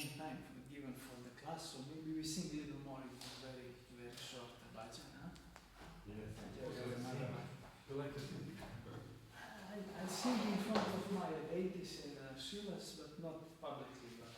time given for the class, so maybe we sing a little more. It was very, very short bhajan, huh? Yes. You like to sing? I sing in front of my ladies and Shilas, but not publicly. But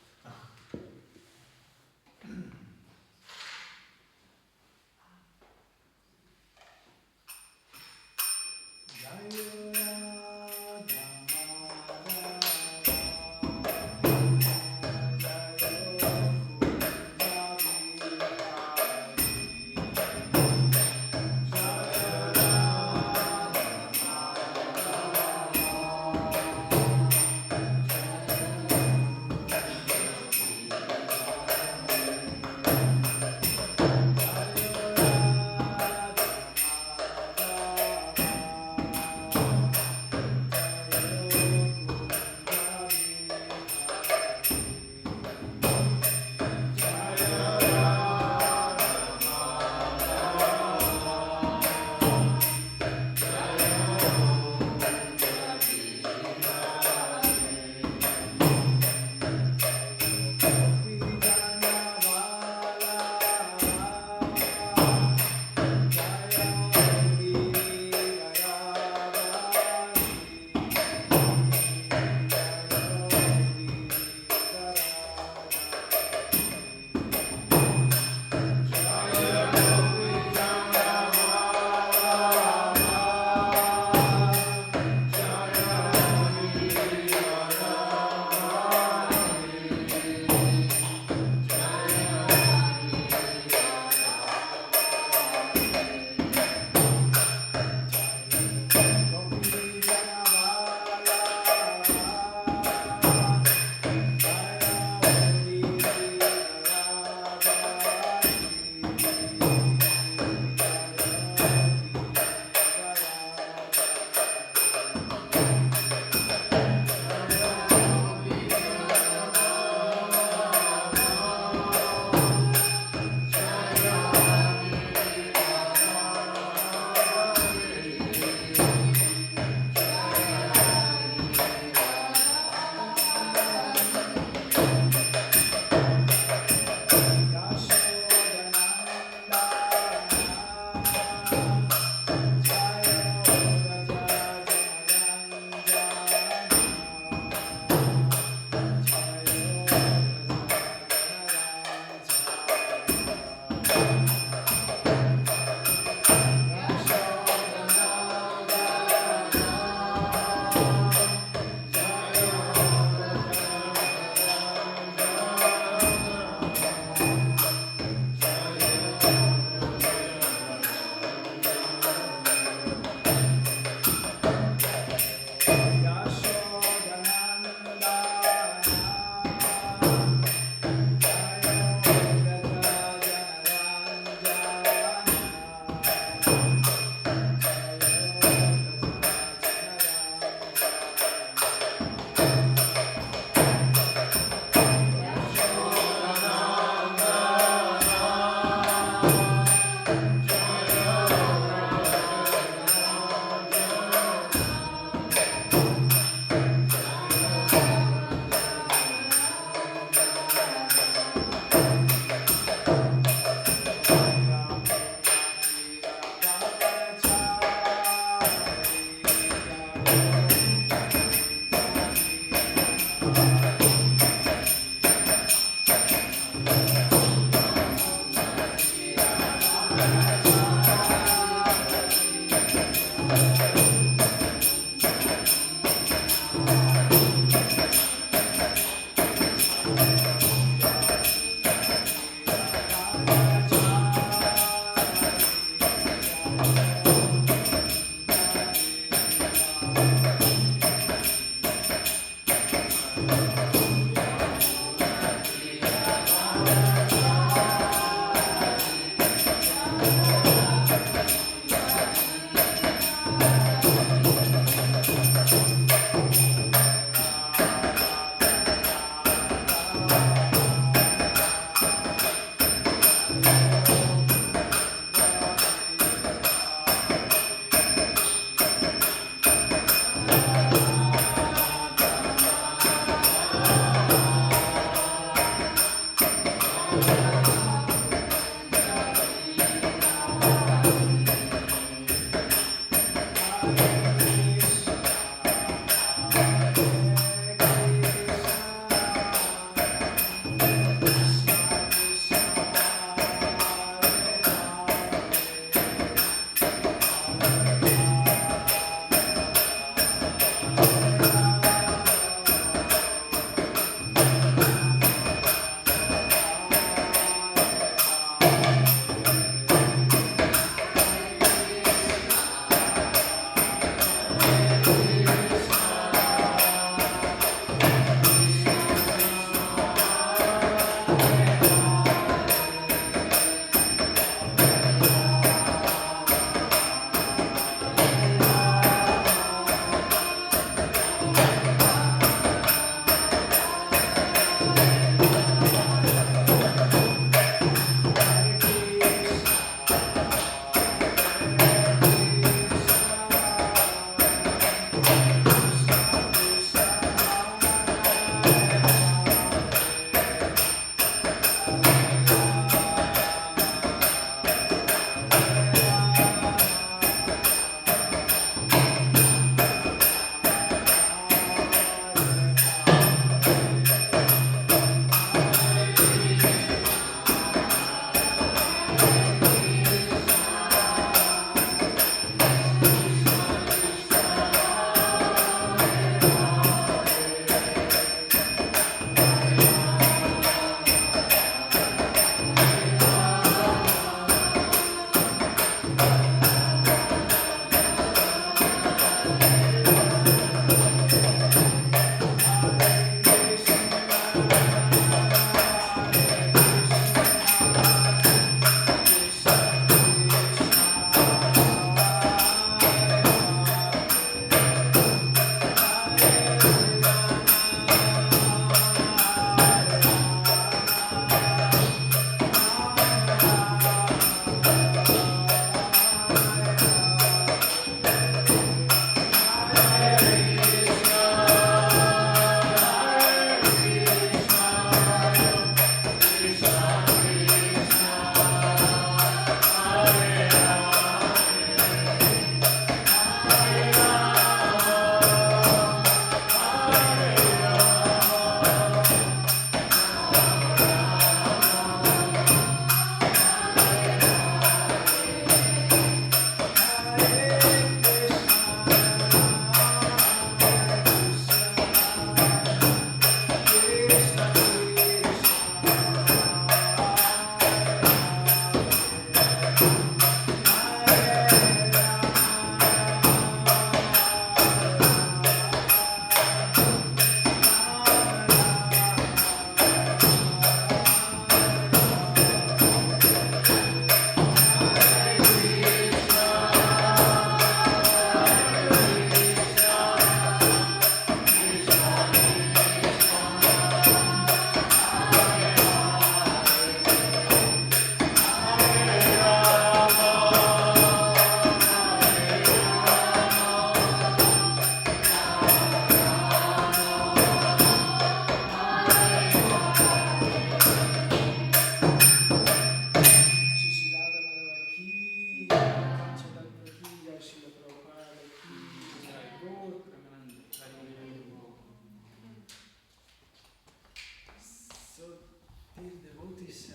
devotees.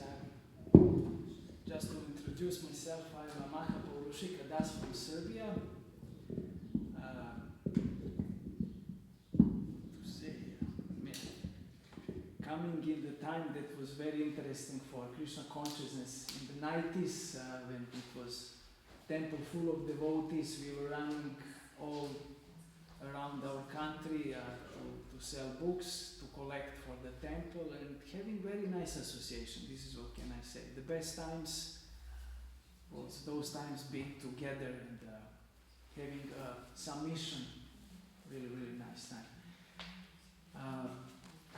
Just to introduce myself, I'm a Mahapurushika Das from Serbia. To say, coming in the time that was very interesting for Krishna consciousness in the 90s, when it was temple full of devotees, we were running all around our country to sell books, to collect for the temple, and having very nice association. This is what can I say. The best times was those times being together and having some mission. Really, really nice time.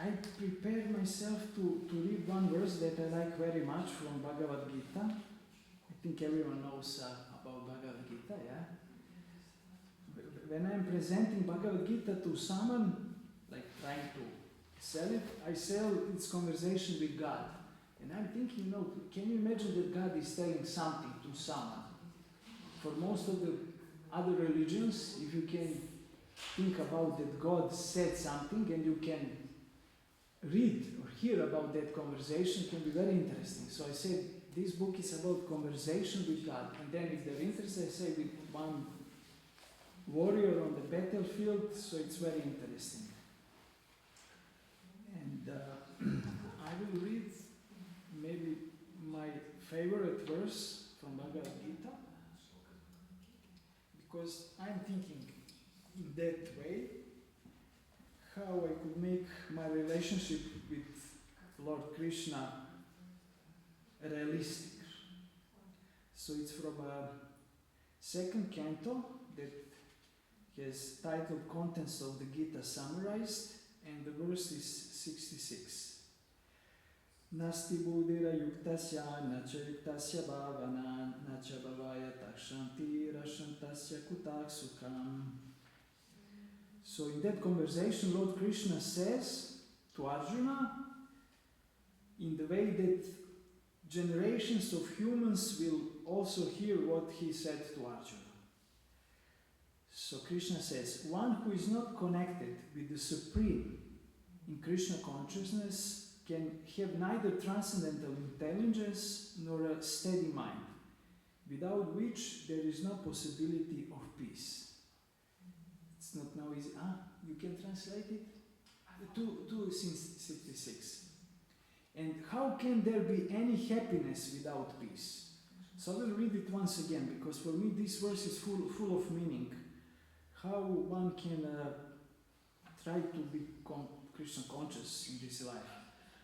I prepared myself to read one verse that I like very much from Bhagavad Gita. I think everyone knows about Bhagavad Gita, yeah? When I'm presenting Bhagavad Gita to someone, like trying to sell it, I sell its conversation with God. And I'm thinking, can you imagine that God is telling something to someone? For most of the other religions, if you can think about that God said something and you can read or hear about that conversation, it can be very interesting. So I said, this book is about conversation with God. And then if they're interested, I say with one warrior on the battlefield, so it's very interesting. And I will read maybe my favorite verse from Bhagavad Gita, because I'm thinking in that way how I could make my relationship with Lord Krishna realistic. So it's from a second canto that has titled Contents of the Gita Summarized, and the verse is 66. Nasti buddhira yuktasya nacha yuktasya bhavana nacha bhavaya takshanti rashantasya kutak sukham. So in that conversation, Lord Krishna says to Arjuna, in the way that generations of humans will also hear what he said to Arjuna. So Krishna says, one who is not connected with the Supreme in Krishna consciousness can have neither transcendental intelligence nor a steady mind, without which there is no possibility of peace. It's not now easy. You can translate it? 2:66. And how can there be any happiness without peace? So I will read it once again, because for me this verse is full of meaning. How one can try to become Krishna conscious in this life.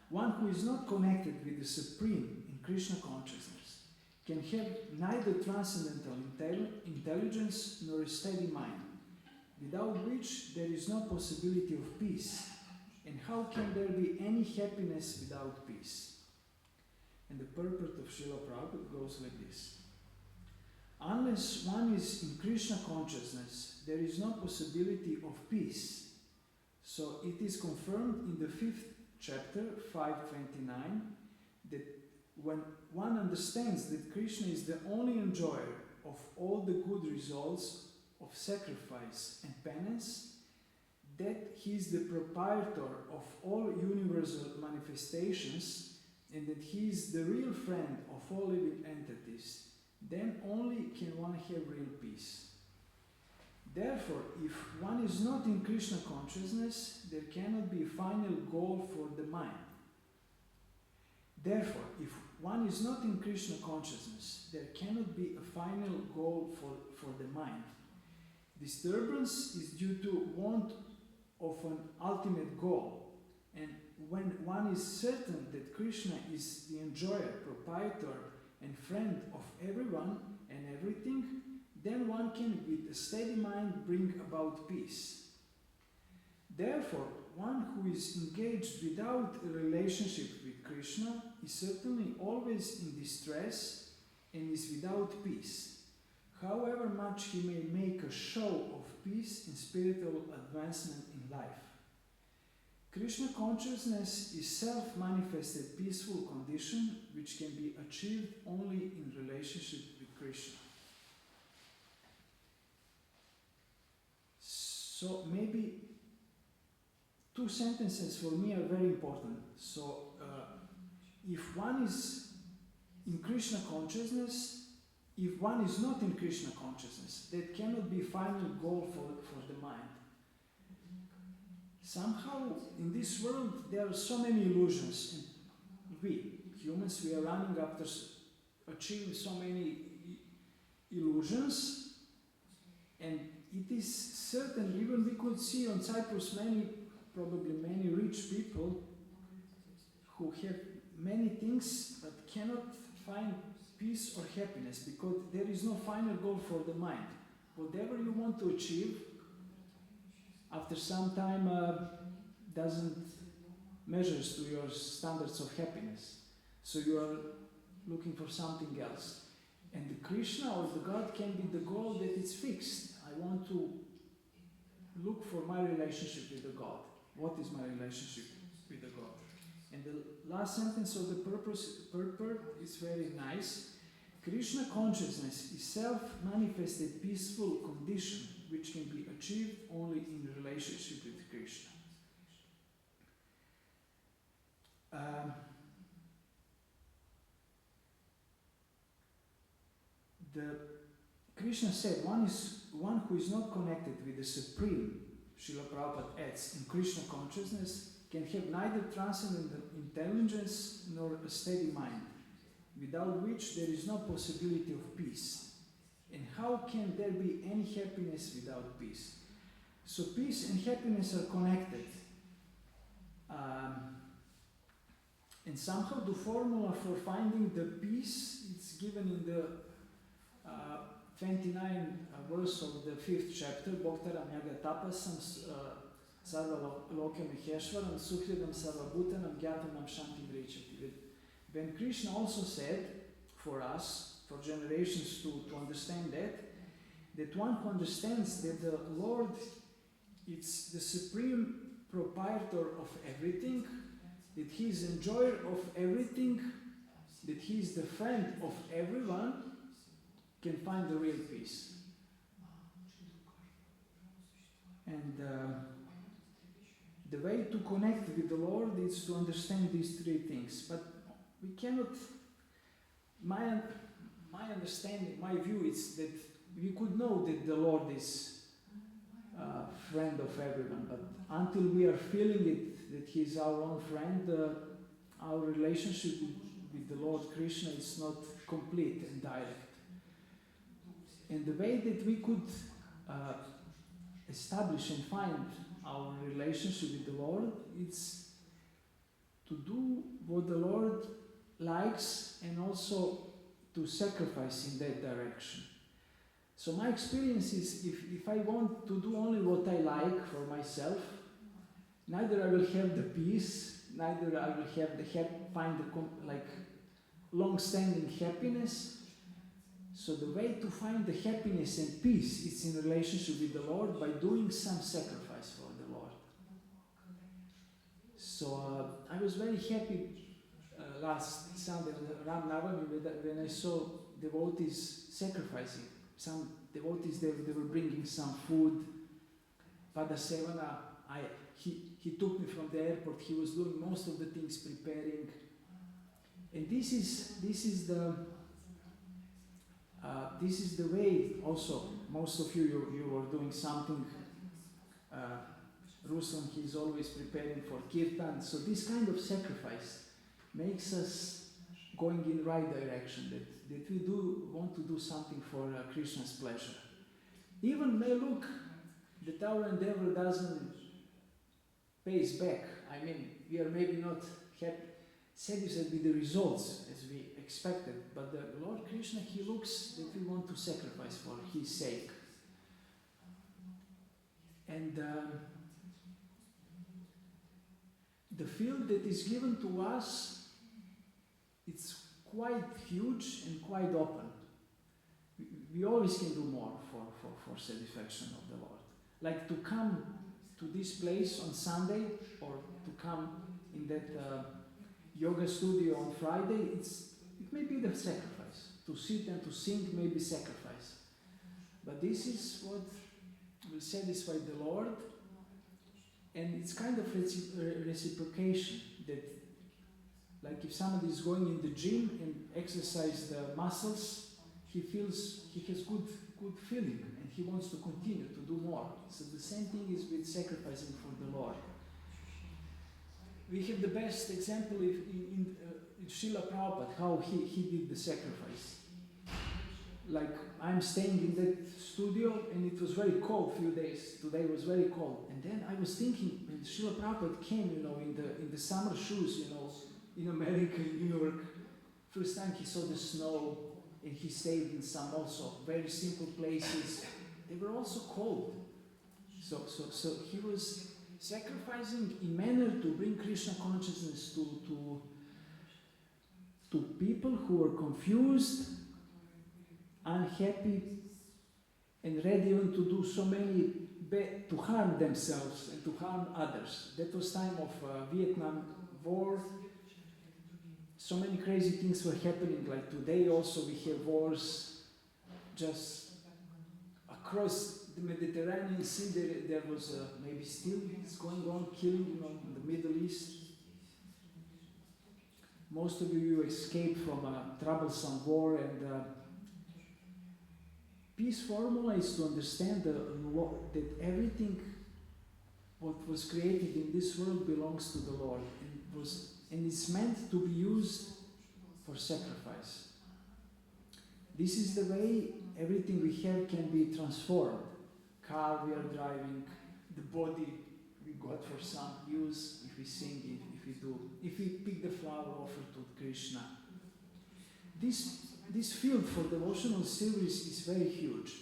One who is not connected with the Supreme in Krishna consciousness can have neither transcendental intelligence nor a steady mind, without which there is no possibility of peace. And how can there be any happiness without peace? And the purport of Srila Prabhupada goes like this. Unless one is in Krishna consciousness, there is no possibility of peace. So it is confirmed in the 5th chapter, 529, that when one understands that Krishna is the only enjoyer of all the good results of sacrifice and penance, that he is the proprietor of all universal manifestations, and that he is the real friend of all living entities, then only can one have real peace. Therefore, if one is not in Krishna consciousness, there cannot be a final goal for the mind. Therefore, if one is not in Krishna consciousness, there cannot be a final goal for the mind. Disturbance is due to want of an ultimate goal. And when one is certain that Krishna is the enjoyer, proprietor, and friend of everyone and everything, then one can, with a steady mind, bring about peace. Therefore, one who is engaged without a relationship with Krishna is certainly always in distress and is without peace, however much he may make a show of peace and spiritual advancement in life. Krishna consciousness is self-manifested peaceful condition which can be achieved only in relationship with Krishna. So maybe two sentences for me are very important. So if one is in Krishna consciousness, if one is not in Krishna consciousness, that cannot be final goal for the mind. Somehow in this world there are so many illusions, and we humans, we are running after achieving so many illusions, and it is certain, even we could see on Cyprus probably many rich people who have many things but cannot find peace or happiness because there is no final goal for the mind. Whatever you want to achieve, after some time doesn't measure to your standards of happiness. So you are looking for something else. And the Krishna or the God can be the goal that is fixed. I want to look for my relationship with the God. What is my relationship with the God? And the last sentence of the purport is very nice. Krishna consciousness is self-manifested peaceful condition which can be achieved only in relationship with Krishna. Krishna said, one who is not connected with the Supreme, Srila Prabhupada adds, in Krishna consciousness can have neither transcendental intelligence nor a steady mind, without which there is no possibility of peace. And how can there be any happiness without peace? So peace and happiness are connected. And somehow the formula for finding the peace is given in the 29 verse of the 5th chapter, Bhaktaram Yaga Tapasam Sarva Lokam Maheshwaram Sukhridam Sarva Bhutanam Gyatanam Shanti Vrichati. When Krishna also said for us, for generations to understand that one who understands that the Lord is the supreme proprietor of everything, that he is enjoyer of everything, that he is the friend of everyone, can find the real peace. And the way to connect with the Lord is to understand these three things. But we cannot, my understanding, my view is that we could know that the Lord is a friend of everyone, but until we are feeling it, that he is our own friend, our relationship with the Lord Krishna is not complete and direct. And the way that we could establish and find our relationship with the Lord is to do what the Lord likes and also to sacrifice in that direction. So my experience is if I want to do only what I like for myself, neither I will have the peace, neither I will have find the long-standing happiness. So the way to find the happiness and peace is in relationship with the Lord by doing some sacrifice for the Lord. So I was very happy last Sunday on Ram Navami when I saw devotees sacrificing. Some devotees, they were bringing some food. Padasevana, he took me from the airport. He was doing most of the things, preparing. And this is the way also. Most of you were doing something. Ruslan, he's always preparing for kirtan. So this kind of sacrifice makes us going in the right direction, that we do want to do something for Krishna's pleasure. Even may look that our endeavor doesn't pays back. I mean, we are maybe not satisfied with the results as we expected, but the Lord Krishna, he looks that we want to sacrifice for his sake. And the field that is given to us, it's quite huge and quite open. We always can do more for satisfaction of the Lord. Like to come to this place on Sunday or to come in that yoga studio on Friday, it may be the sacrifice. To sit and to sing may be sacrifice. But this is what will satisfy the Lord, and it's kind of reciprocation that, Like if somebody is going in the gym and exercise the muscles, he feels he has good feeling and he wants to continue to do more. So the same thing is with sacrificing for the Lord. We have the best example in Srila Prabhupada, how he did the sacrifice. Like I'm staying in that studio and it was very cold few days. Today was very cold. And then I was thinking when Srila Prabhupada came, in the summer shoes, in America, in New York. First time he saw the snow and he stayed in some also very simple places. They were also cold. So he was sacrificing in manner to bring Krishna consciousness to people who were confused, unhappy, and ready even to do so many to harm themselves and to harm others. That was time of Vietnam War. So many crazy things were happening. Like today also we have wars just across the Mediterranean Sea. There was maybe still it's going on, killing in the Middle East. Most of you escaped from a troublesome war, and peace formula is to understand that everything what was created in this world belongs to the Lord and it's meant to be used for sacrifice. This is the way everything we have can be transformed. Car we are driving, the body we got for some use, if we sing, if we pick the flower offered to Krishna. This field for devotional service is very huge,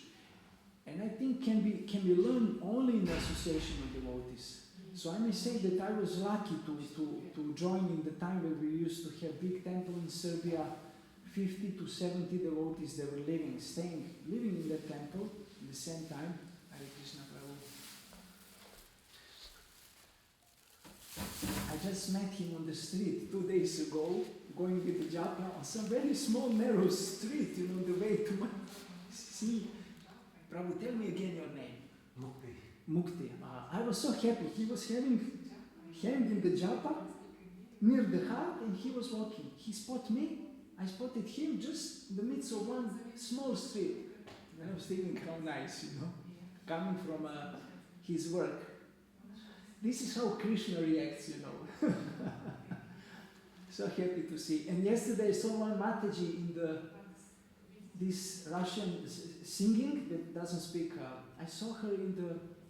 and I think can be learned only in the association of devotees. So I may say that I was lucky to join in the time where we used to have big temple in Serbia, 50 to 70 devotees that were living in that temple at the same time. Hare Krishna, Prabhu. I just met him on the street 2 days ago, going with the japa on some very small narrow street, the way to my... See, Prabhu, tell me again your name. Mukti. I was so happy. He was having hand in the japa near the heart and he was walking. He spotted me. I spotted him just in the midst of one small street. And I was thinking how nice, coming from his work. This is how Krishna reacts, So happy to see. And yesterday I saw one Mataji in this Russian singing that doesn't speak. I saw her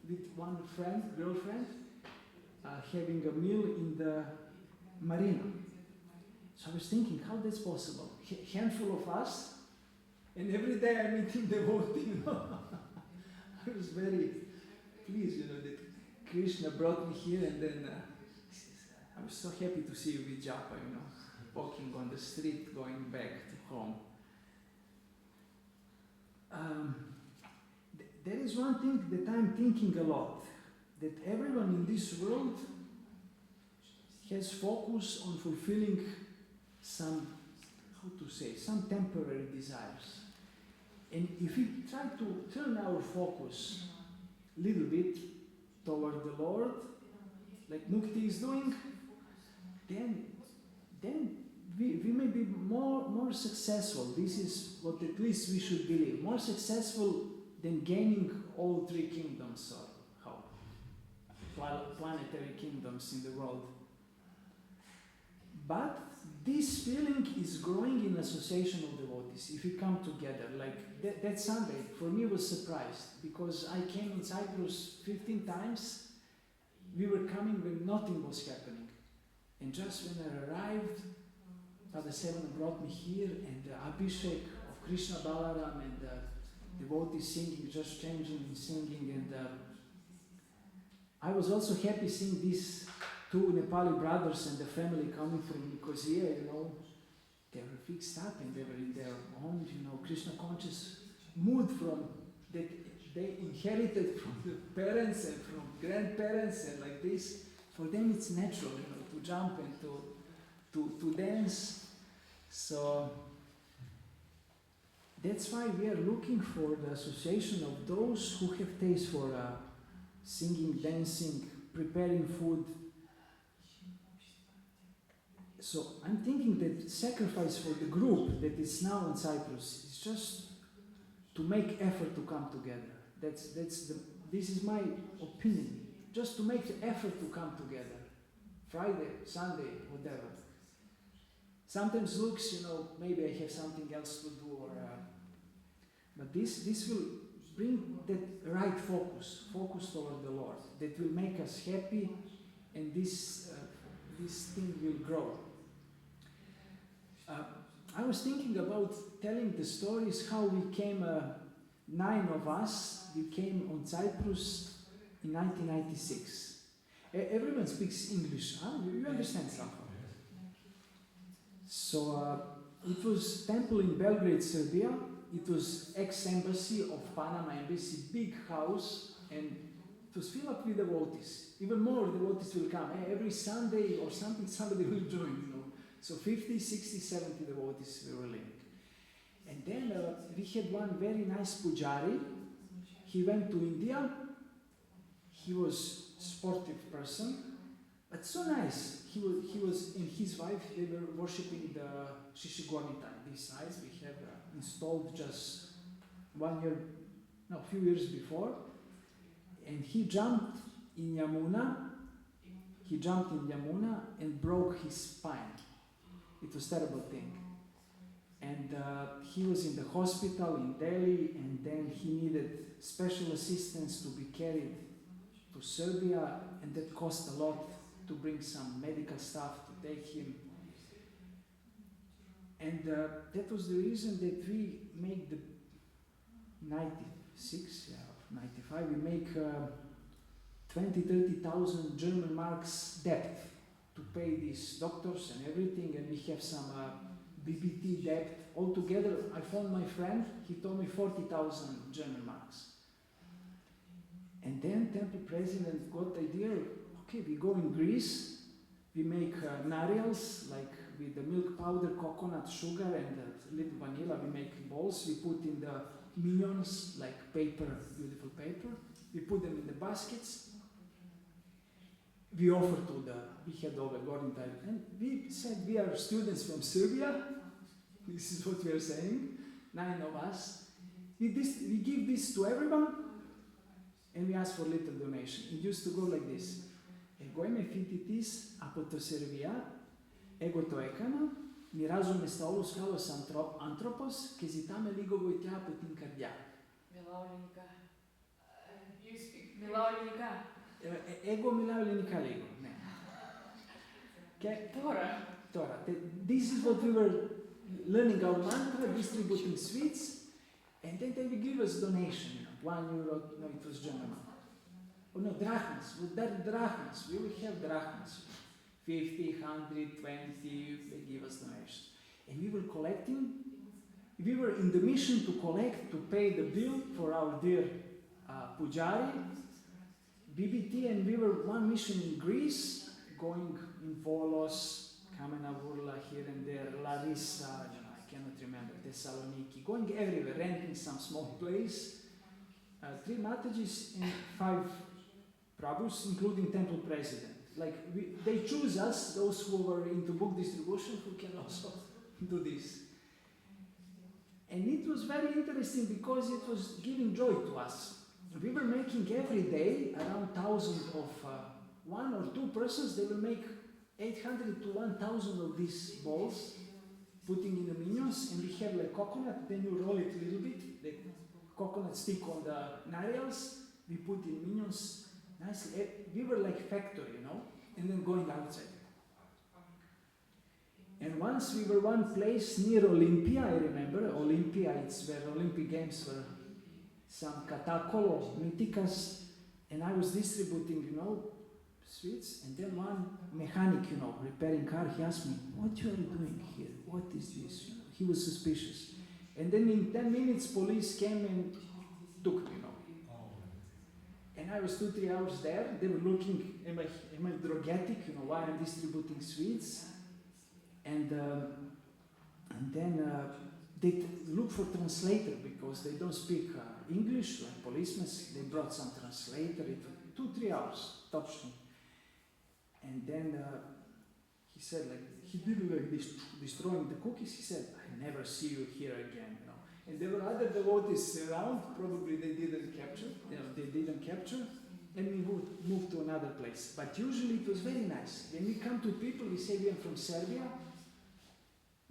with one girlfriend, having a meal in the marina. So I was thinking, how that's possible? Handful of us, and every day I meet him devotee, I was very pleased, that Krishna brought me here, and then I was so happy to see you with japa, walking on the street, going back to home. There is one thing that I'm thinking a lot, that everyone in this world has focus on fulfilling some temporary desires. And if we try to turn our focus a little bit toward the Lord, like Mukti is doing, then we may be more successful. This is what at least we should believe. More successful than gaining all three kingdoms, or planetary kingdoms in the world. But this feeling is growing in association of devotees. If we come together, like that Sunday, for me was surprised, because I came in Cyprus 15 times. We were coming when nothing was happening. And just when I arrived, Father Seven brought me here, and the Abhishek of Krishna Balaram and the devotees singing, just changing and singing. And I was also happy seeing these two Nepali brothers and the family coming from Nicosia, they were fixed up and they were in their own, Krishna conscious mood from that they inherited from the parents and from grandparents, and like this. For them it's natural, to jump and to dance. So that's why we are looking for the association of those who have taste for singing, dancing, preparing food. So I'm thinking that sacrifice for the group that is now in Cyprus is just to make effort to come together. This is my opinion. Just to make the effort to come together. Friday, Sunday, whatever. Sometimes looks, maybe I have something else to do, but this will bring that right focus toward the Lord, that will make us happy, and this thing will grow. I was thinking about telling the stories how we came, 9 of us, we came on Cyprus in 1996. Everyone speaks English, huh? You understand somehow. So it was temple in Belgrade, Serbia. It was ex-embassy of Panama Embassy, big house, and it was filled up with devotees. Even more devotees will come. Every Sunday or something, somebody will join, So 50, 60, 70 devotees we were living. And then we had one very nice pujari. He went to India. He was a sportive person, but so nice. He was and his wife, they were worshipping the Shishigornita. These sides we have installed just a few years before. And he jumped in Yamuna. He jumped in Yamuna and broke his spine. It was a terrible thing. And he was in the hospital in Delhi, and then he needed special assistance to be carried to Serbia, and that cost a lot to bring some medical staff to take him. And that was the reason that we make the 96, 95, we make 30,000 German marks debt to pay these doctors and everything, and we have some BBT debt. Altogether, I phoned my friend, he told me 40,000 German marks. And then temple president got the idea, okay, we go in Greece, we make nariyals, like with the milk powder, coconut, sugar, and a little vanilla, we make balls, we put in the minions, like paper, beautiful paper, we put them in the baskets, we offer to we had over Gordon time, and we said we are students from Serbia, this is what we are saying, 9 of us, we give this to everyone, and we ask for little donation. It used to go like this. Ego me fititis apoto Serbia, ego to ekana, mi razume staulus kalos anthropos, kezitame ligovo itia putin kardia. You speak Milaulinika. Ego Milaulinika lego. Okay. Torah. This is what we were learning our mantra, distributing sweets, and then they will give us donation, €1, no, it was German. Oh no, drachmas. With that drachmas, we will have drachmas. 50, 100, 20, they give us donations. And we were collecting, we were in the mission to collect, to pay the bill for our dear Pujari, BBT, and we were one mission in Greece, going in Volos, Kamena Vurla here and there, Larissa, I cannot remember, Thessaloniki, going everywhere, renting some small place, 3 Matajis and 5 prabhus, including temple president. Like, they choose us, those who were into book distribution, who can also do this. And it was very interesting because it was giving joy to us. We were making every day around 1,000 of 1 or 2 persons, they will make 800 to 1,000 of these balls, putting in the minions, and we have like coconut, then you roll it a little bit, the coconut stick on the nariyals, we put in minions nicely. We were like factory, and then going outside. And once we were one place near Olympia, I remember, Olympia, it's where Olympic Games were, some katakolo, mitikas, and I was distributing, sweets, and then one mechanic, repairing car, he asked me, what you are doing here? What is this? He was suspicious. And then in 10 minutes, police came and took me, And I was 2-3 hours there. They were looking, am I drogetic, why I'm distributing sweets? And then they look for translator because they don't speak English, like policemen. They brought some translator. It took 2-3 hours, touched me. And then he said like, he did like this, destroying the cookies. He said, I never see you here again, you know. And there were other devotees around, probably they didn't capture, and we would move to another place. But usually it was very nice. When we come to people, we say we are from Serbia,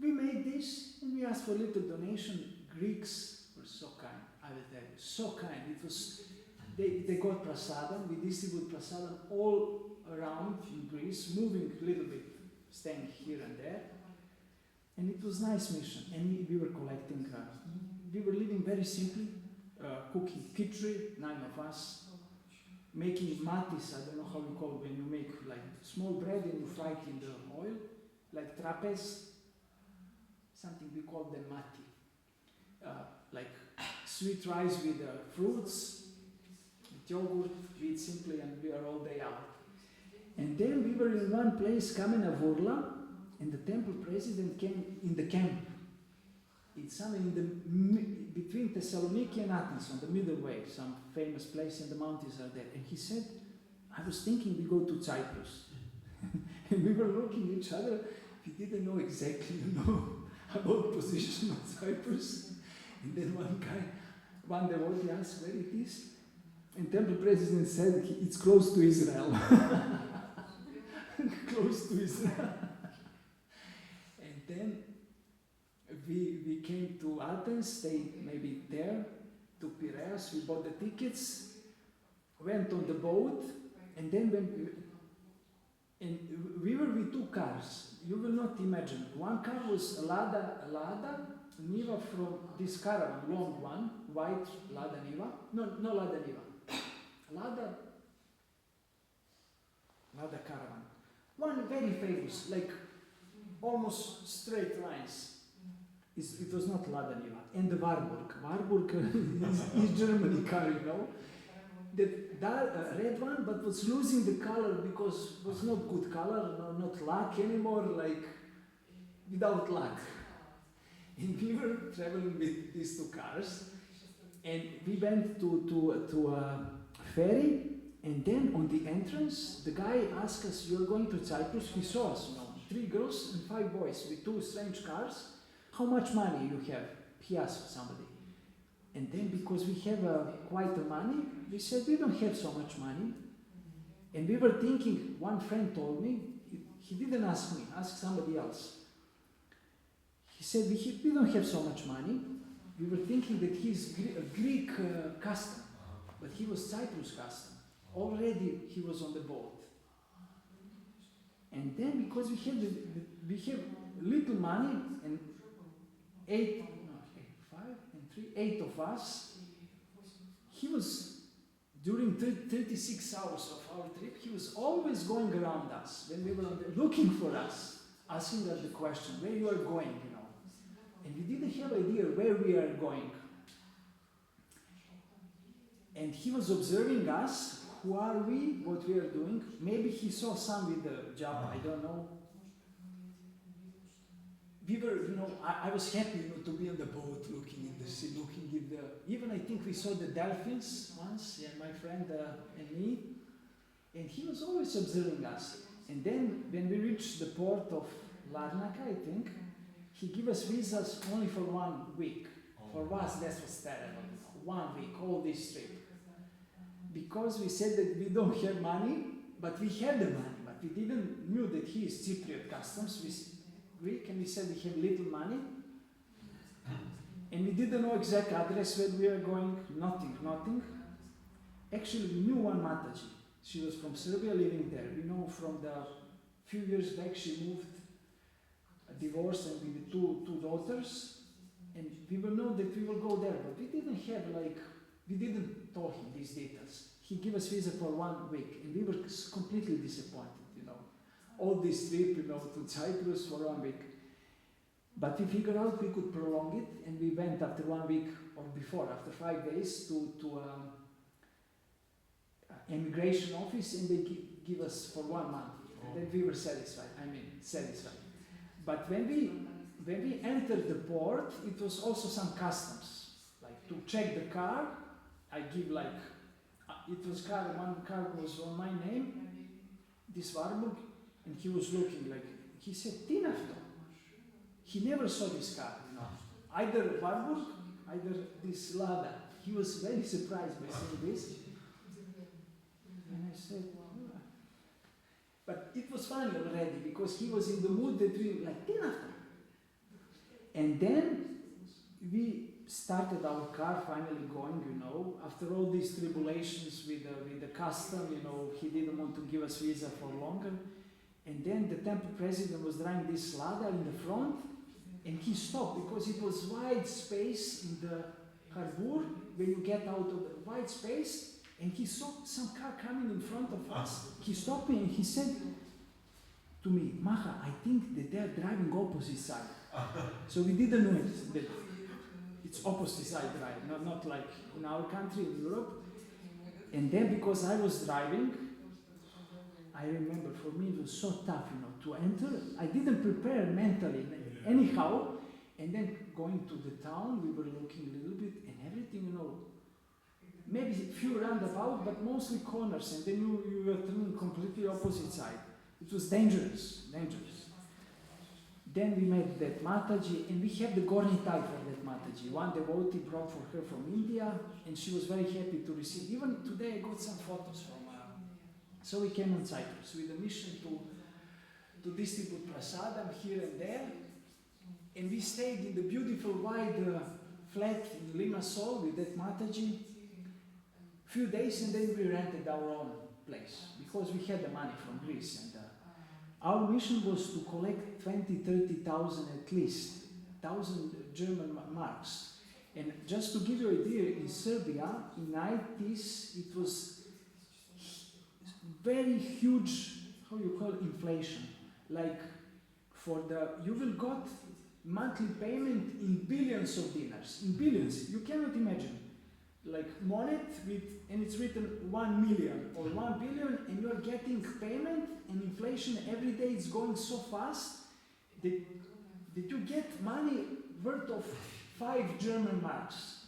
we made this, and we asked for a little donation. Greeks were so kind, I will tell you, so kind. It was, they got prasadam, we distributed prasadam all around in Greece, moving a little bit, staying here and there. And it was nice mission. And we were collecting, we were living very simply, cooking khichdi, 9 of us, making matis, I don't know how you call it, when you make like small bread and you fry it in the oil, like trapez, something we call them mati. Like sweet rice with fruits, with yogurt, we eat simply and we are all day out. And then we were in one place, Kamena Vorla, and the temple president came in the camp. It's somewhere in the between Thessaloniki and Athens, on the middle way, some famous place, and the mountains are there. And he said, I was thinking we go to Cyprus. And we were looking at each other, we didn't know exactly, about position of Cyprus. And then one devotee asked where it is, and temple president said it's close to Israel. Close to Israel. And then we came to Athens, stayed maybe there, to Piraeus, we bought the tickets, went on the boat, and then we were with 2 cars. You will not imagine. One car was a Lada Niva from this caravan, long one, white Lada Niva. No Lada Niva. Lada caravan. One very famous, like almost straight lines. It was not Lada Niva. And the Warburg. Warburg is Germany car, That red one, but was losing the color because it was not good color, not luck anymore, like without luck. And we were traveling with these 2 cars, and we went to a ferry, and then on the entrance, the guy asked us, "You're going to Cyprus?" He saw us, 3 girls and 5 boys with 2 strange cars. How much money you have? He asked somebody. And then because we have quite a money, we said we don't have so much money. And we were thinking, one friend told me, he didn't ask me, ask somebody else. He said we don't have so much money. We were thinking that he's a Greek custom, but he was Cyprus custom. Already he was on the boat. And then because we have little money and 8 of us, he was, during 36 hours of our trip, he was always going around us when we were looking for us, asking us the question, where you are going, And we didn't have idea where we are going. And he was observing us, who are we, what we are doing. Maybe he saw some with the job, I don't know. We were, I was happy, to be on the boat, looking in the sea, even I think we saw the dolphins once, my friend and me, and he was always observing us. And then when we reached the port of Larnaca, I think, he gave us visas only for 1 week. For us, that was terrible. 1 week, all this trip. Because we said that we don't have money, but we had the money, but we didn't knew that he is Cypriot customs. Greek, and we said we have little money, and we didn't know exact address where we are going, nothing. Actually, we knew one Mataji. She was from Serbia, living there. We know from the few years back she moved, divorced, and with 2 daughters, and we will know that we will go there, but we didn't have we didn't tell him these details. He gave us visa for 1 week, and we were completely disappointed, all this trip, to Cyprus for 1 week. But we figured out we could prolong it, and we went after 1 week or before, after 5 days, to immigration office, and they give us for 1 month. And then we were satisfied. But when we entered the port, it was also some customs, like to check the car. I give it was one car was on my name, this Warburg. And he was looking He said, Tinafto. He never saw this car, Either Warburg, either this Lada. He was very surprised by seeing this. And I said, but it was funny already because he was in the mood that we like Tinafto. And then we started our car finally going, after all these tribulations with the custom, he didn't want to give us visa for longer. And then the temple president was driving this Lada in the front, and he stopped because it was wide space in the harbor when you get out of the wide space, and he saw some car coming in front of us. He stopped me and he said to me, Maha, I think that they are driving opposite side. So we didn't know it, that it's opposite side drive, not like in our country, in Europe. And then because I was driving, I remember for me it was so tough, to enter. I didn't prepare mentally anyhow. And then going to the town, we were looking a little bit and everything, maybe a few roundabout, but mostly corners. And then you were turning completely opposite side. It was dangerous. Then we met that Mataji, and we have the Gornitai for that Mataji. One devotee brought for her from India, and she was very happy to receive. Even today I got some photos from her. So we came on Cyprus with a mission to distribute prasadam here and there. And we stayed in the beautiful wide flat in Limassol with that Mataji few days, and then we rented our own place because we had the money from Greece. And our mission was to collect 30,000 at least, 1,000 German marks. And just to give you an idea, in Serbia, in 90s, it was very huge, how you call it, inflation. Like you will got monthly payment in billions of dinars, in billions, you cannot imagine. Like monet and it's written 1 million or 1 billion, and you are getting payment, and inflation every day is going so fast that you get money worth of 5 German marks.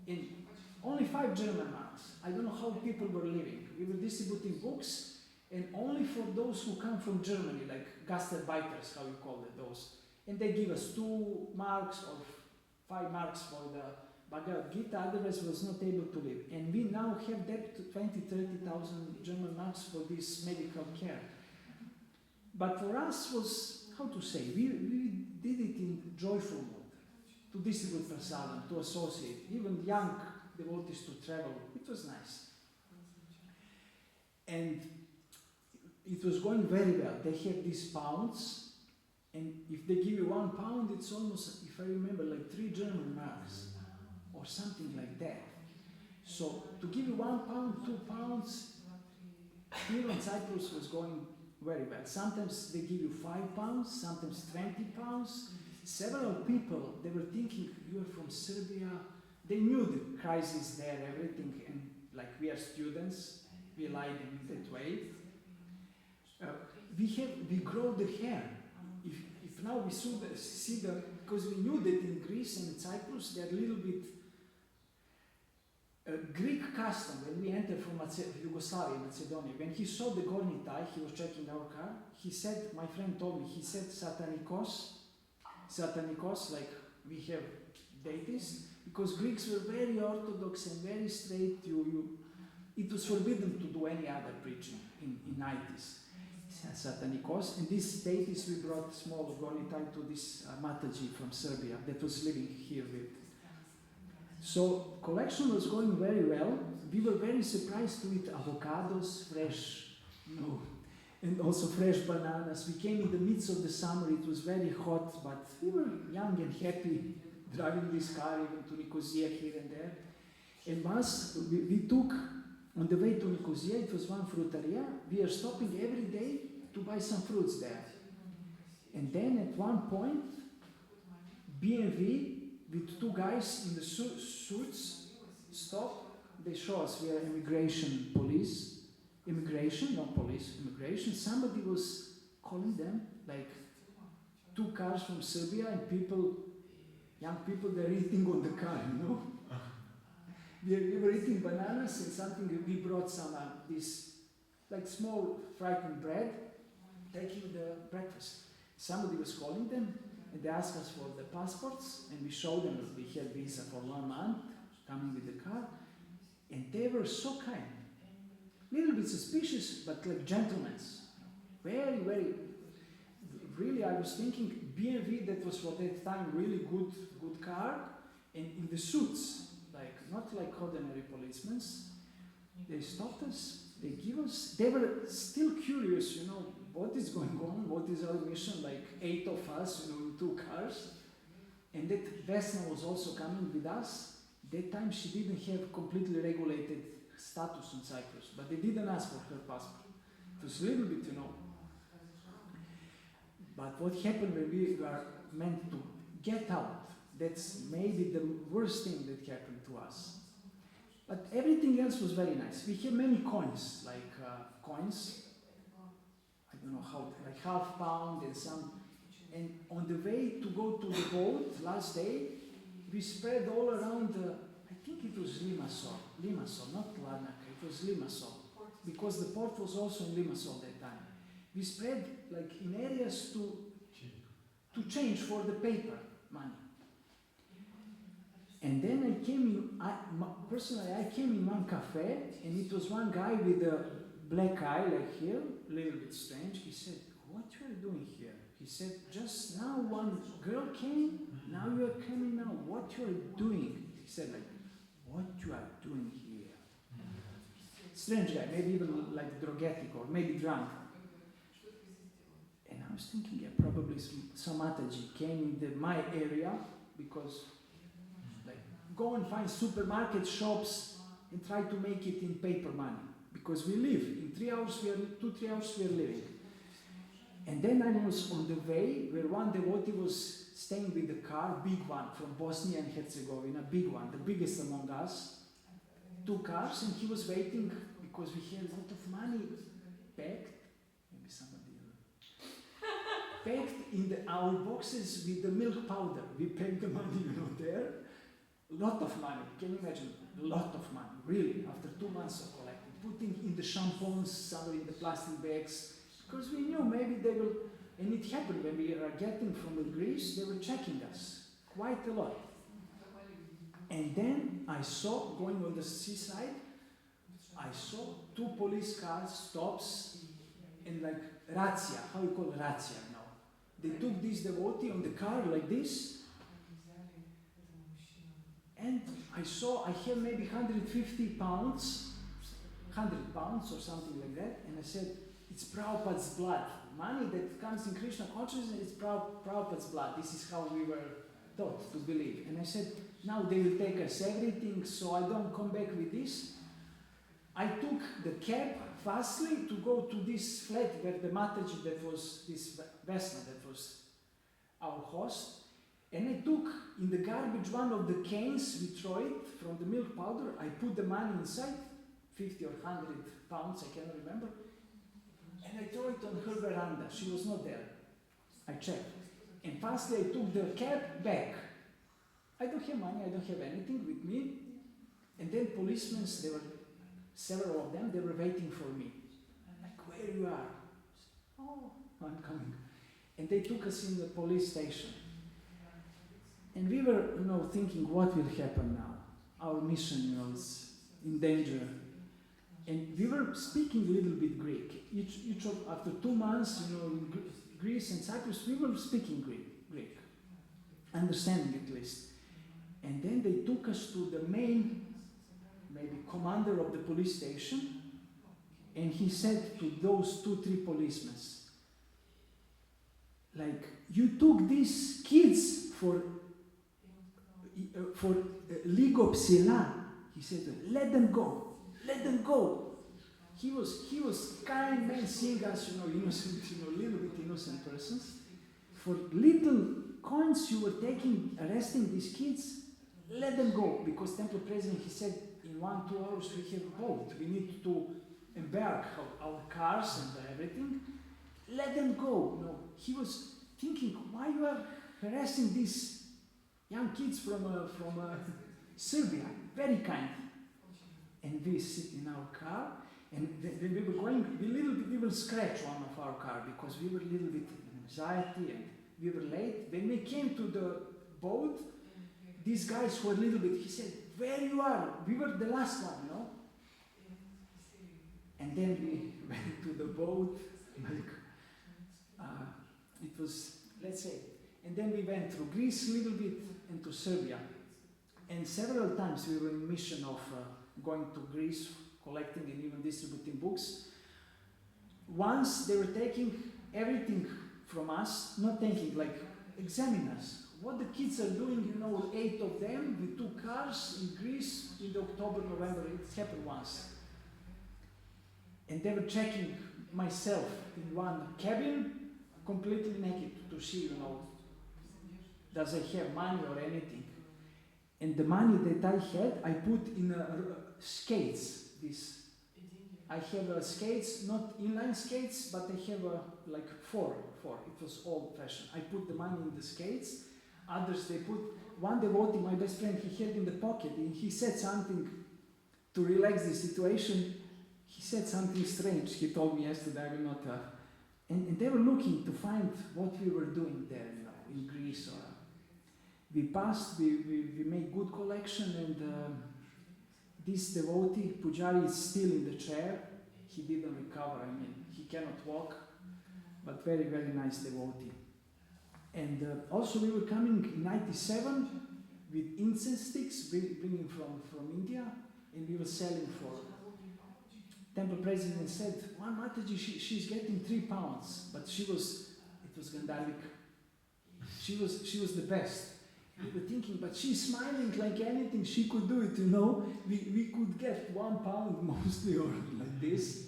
In only 5 German marks. I don't know how people were living. We were distributing books, and only for those who come from Germany, like Gastarbeiters, how you call it, those. And they give us 2 marks or 5 marks for the Bhagavad Gita, otherwise was not able to live. And we now have debt to 30,000 German marks for this medical care. But for us was, how to say, we did it in joyful mood, to distribute prasadam, to associate, even young devotees to travel. It was nice. And it was going very well. They have these pounds, and if they give you 1 pound, it's almost, if I remember, like 3 German marks. Or something like that. So to give you 1 pound, 2 pounds, here in Cyprus was going very well. Sometimes they give you 5 pounds, sometimes 20 pounds. Several people, they were thinking, you are from Serbia. They knew the crisis there, everything, and like we are students, we lied in that way. We grow the hair. If now we see because we knew that in Greece and Cyprus they are a little bit Greek custom. When we entered from Yugoslavia, Macedonia, when he saw the Gornitai, he was checking our car, he said, my friend told me, he said Satanikos, like we have deities, because Greeks were very orthodox and very straight. It was forbidden to do any other preaching in 90s. Satanikos, and these deities we brought small Gornitai to this Mataji from Serbia that was living here with. So collection was going very well. We were very surprised to eat avocados, fresh, and also fresh bananas. We came in the midst of the summer. It was very hot, but we were young and happy driving this car even to Nicosia here and there. And once we took, on the way to Nicosia, it was one fruteria. We are stopping every day to buy some fruits there. And then at one point, BMW with 2 guys in the suits stop. They show us we are immigration. Somebody was calling them, like 2 cars from Serbia, and young people, they're eating on the car, We were eating bananas and something. We brought some this like small frightened bread, taking the breakfast. somebody was calling them, and they asked us for the passports, and we showed them that we had visa for 1 month, coming with the car, and they were so kind. Little bit suspicious, but like gentlemen. Very, very, really I was thinking, BMW, that was for that time really good car, and in the suits, like not like ordinary policemen. They stopped us, they give us, they were still curious, what is going on, what is our mission, like 8 of us, in 2 cars. And that Vesna was also coming with us. That time she didn't have completely regulated status in Cyprus, but they didn't ask for her passport. It was a little bit, But what happened when we were meant to get out, that's maybe the worst thing that happened to us. But everything else was very nice. We had many coins, like coins, I don't know how, like £0.5 and some. And on the way to go to the boat, last day, we spread all around, I think it was Limassol, not Larnaca, it was Limassol. Because the port was also in Limassol that time. We spread like in areas to change for the paper money. And then I came in one cafe, and it was one guy with a black eye like here, a little bit strange. He said, "What you are doing here?" He said, "Just now one girl came, now you are coming now. What you are doing?" He said like, "What you are doing here?" Strange guy, maybe even like druggetic or maybe drunk. And I was thinking, yeah, probably some Mataji came in my area because go and find supermarket shops and try to make it in paper money. Because we live, in 3 hours, 2-3 hours we are living. And then I was on the way where one devotee was staying with the car, big one from Bosnia and Herzegovina, big one, the biggest among us. 2 cars, and he was waiting because we had a lot of money packed. Maybe somebody packed in our boxes with the milk powder. We packed the money, there. Lot of money, can you imagine? A lot of money, really, after 2 months of collecting. Putting in the shampoos, somewhere in the plastic bags, because we knew maybe they will, and it happened when we were getting from Greece, they were checking us quite a lot. And then I saw, going on the seaside, I saw 2 police cars, stops, and like razzia, how you call razzia now? They took this devotee on the car like this, and I had maybe £150, £100 or something like that, and I said, it's Prabhupada's blood. Money that comes in Krishna consciousness, it's Prabhupada's blood. This is how we were taught to believe. And I said, now they will take us everything, so I don't come back with this. I took the cab fastly to go to this flat where the Mataji, that was this Vesna, that was our host. And I took in the garbage one of the cans, we throw it from the milk powder. I put the money inside, 50 or 100 pounds, I cannot remember. And I throw it on her veranda. She was not there. I checked. And fastly I took the cab back. I don't have money, I don't have anything with me. And then policemen, there were several of them, they were waiting for me. Like, where you are? Oh, I'm coming. And they took us in the police station. And we were, thinking, what will happen now? Our mission, is in danger. And we were speaking a little bit Greek. Each of, after 2 months, in Greece and Cyprus, we were speaking Greek, understanding at least. And then they took us to the main, maybe commander of the police station, and he said to those 2-3 policemen, like, you took these kids for Ligopsila. He said, let them go. Let them go. He was kind man, seeing us, innocent, little bit innocent persons. For little coins you were arresting these kids, let them go. Because temple president, he said, in 1-2 hours we have a boat. We need to embark our cars and everything. Let them go. He was thinking, why you are harassing these young kids from Serbia? Very kind. And we sit in our car, and when we were going, we will scratch one of our car because we were a little bit anxiety, and we were late. When we came to the boat, these guys were a little bit, he said, where you are? We were the last one, you know? And then we went to the boat, like, it was, let's say, and then we went through Greece a little bit and to Serbia. And several times we were in mission of going to Greece, collecting and even distributing books. Once they were taking everything from us, not taking, like, examine us. What the kids are doing, you know, 8 of them with 2 cars in Greece in the October, November, it happened once. And they were checking myself in one cabin, completely naked, to see, you know, does I have money or anything. And the money that I had, I put in skates. I have skates, not inline skates, but I have like four. It was old fashioned. I put the money in the skates. Others, they put, one devotee, my best friend, he had in the pocket, and he said something to relax the situation. He said something strange. He told me yesterday, I will not, and they were looking to find what we were doing there, you know, in Greece. We passed, we made good collection, and this devotee, Pujari, is still in the chair. He didn't recover, I mean, he cannot walk, but very, very nice devotee. And also we were coming in 97 with incense sticks, bringing from India, and we were selling for. Temple president said, one Mataji, she's getting 3 pounds, but it was Gandharvik. She was the best. We were thinking, but she's smiling like anything, she could do it, you know. We could get 1 pound mostly, or like this.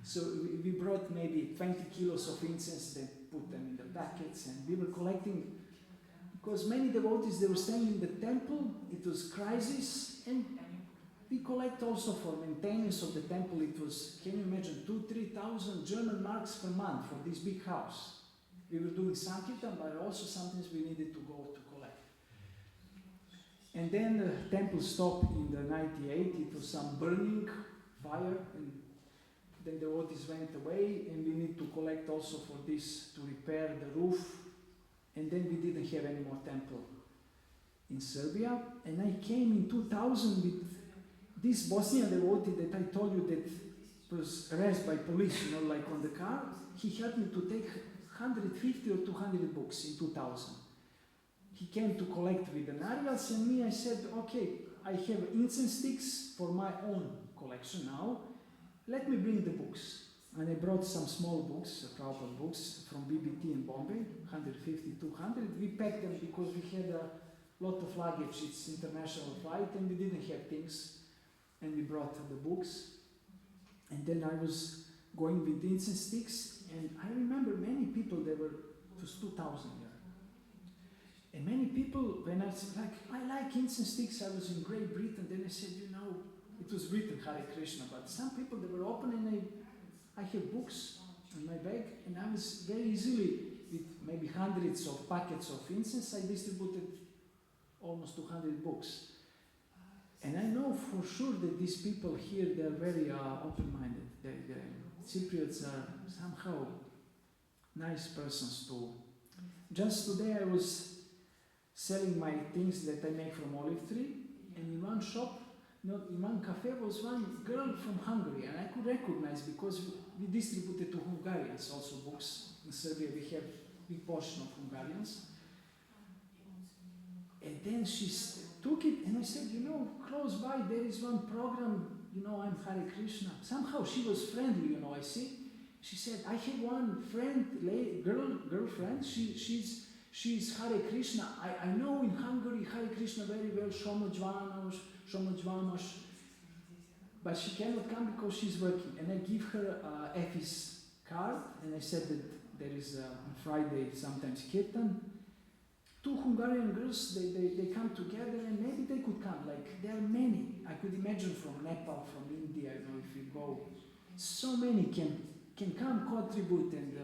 So we brought maybe 20 kilos of incense, then put them in the packets, and we were collecting, because many devotees, they were staying in the temple, it was crisis, and we collect also for maintenance of the temple. It was, can you imagine, 2,000-3,000 German marks per month for this big house. We were doing Sankirtan, but also sometimes we needed to go to collect. And then the temple stopped in the 98, it was some burning fire, and then the devotees went away, and we need to collect also for this, to repair the roof, and then we didn't have any more temple in Serbia. And I came in 2000 with this Bosnian devotee that I told you that was arrested by police, you know, like on the car. He helped me to take 150 or 200 books in 2000. He came to collect with the Narials, and me, I said, okay, I have incense sticks for my own collection now. Let me bring the books. And I brought some small books, Prabhupada books from BBT in Bombay, 150, 200. We packed them because we had a lot of luggage. It's international flight, and we didn't have things. And we brought the books. And then I was going with the incense sticks, and I remember many people, it was 2000 there. And many people, when I said, like, I like incense sticks, I was in Great Britain, then I said, you know, it was written Hare Krishna, but some people, they were open, and I have books in my bag, and I was very easily, with maybe hundreds of packets of incense, I distributed almost 200 books. And I know for sure that these people here, they're very open-minded. The Cypriots are somehow nice persons too. Just today I was selling my things that I make from olive tree, and in one shop, in one cafe, was one girl from Hungary, and I could recognize, because we distributed to Hungarians also books. In Serbia we have a big portion of Hungarians. And then she took it, and I said, you know, close by there is one program, you know, I'm Hare Krishna. Somehow she was friendly, you know, I see. She said, I have one friend, girlfriend, she's Hare Krishna. I know in Hungary Hare Krishna very well, Shomajvanos, but she cannot come because she's working. And I give her Effie's card, and I said that there is on Friday sometimes Kirtan. 2 Hungarian girls, they come together, and maybe they could come. Like, there are many. I could imagine from Nepal, from India, you know, if you go. So many can come, contribute, and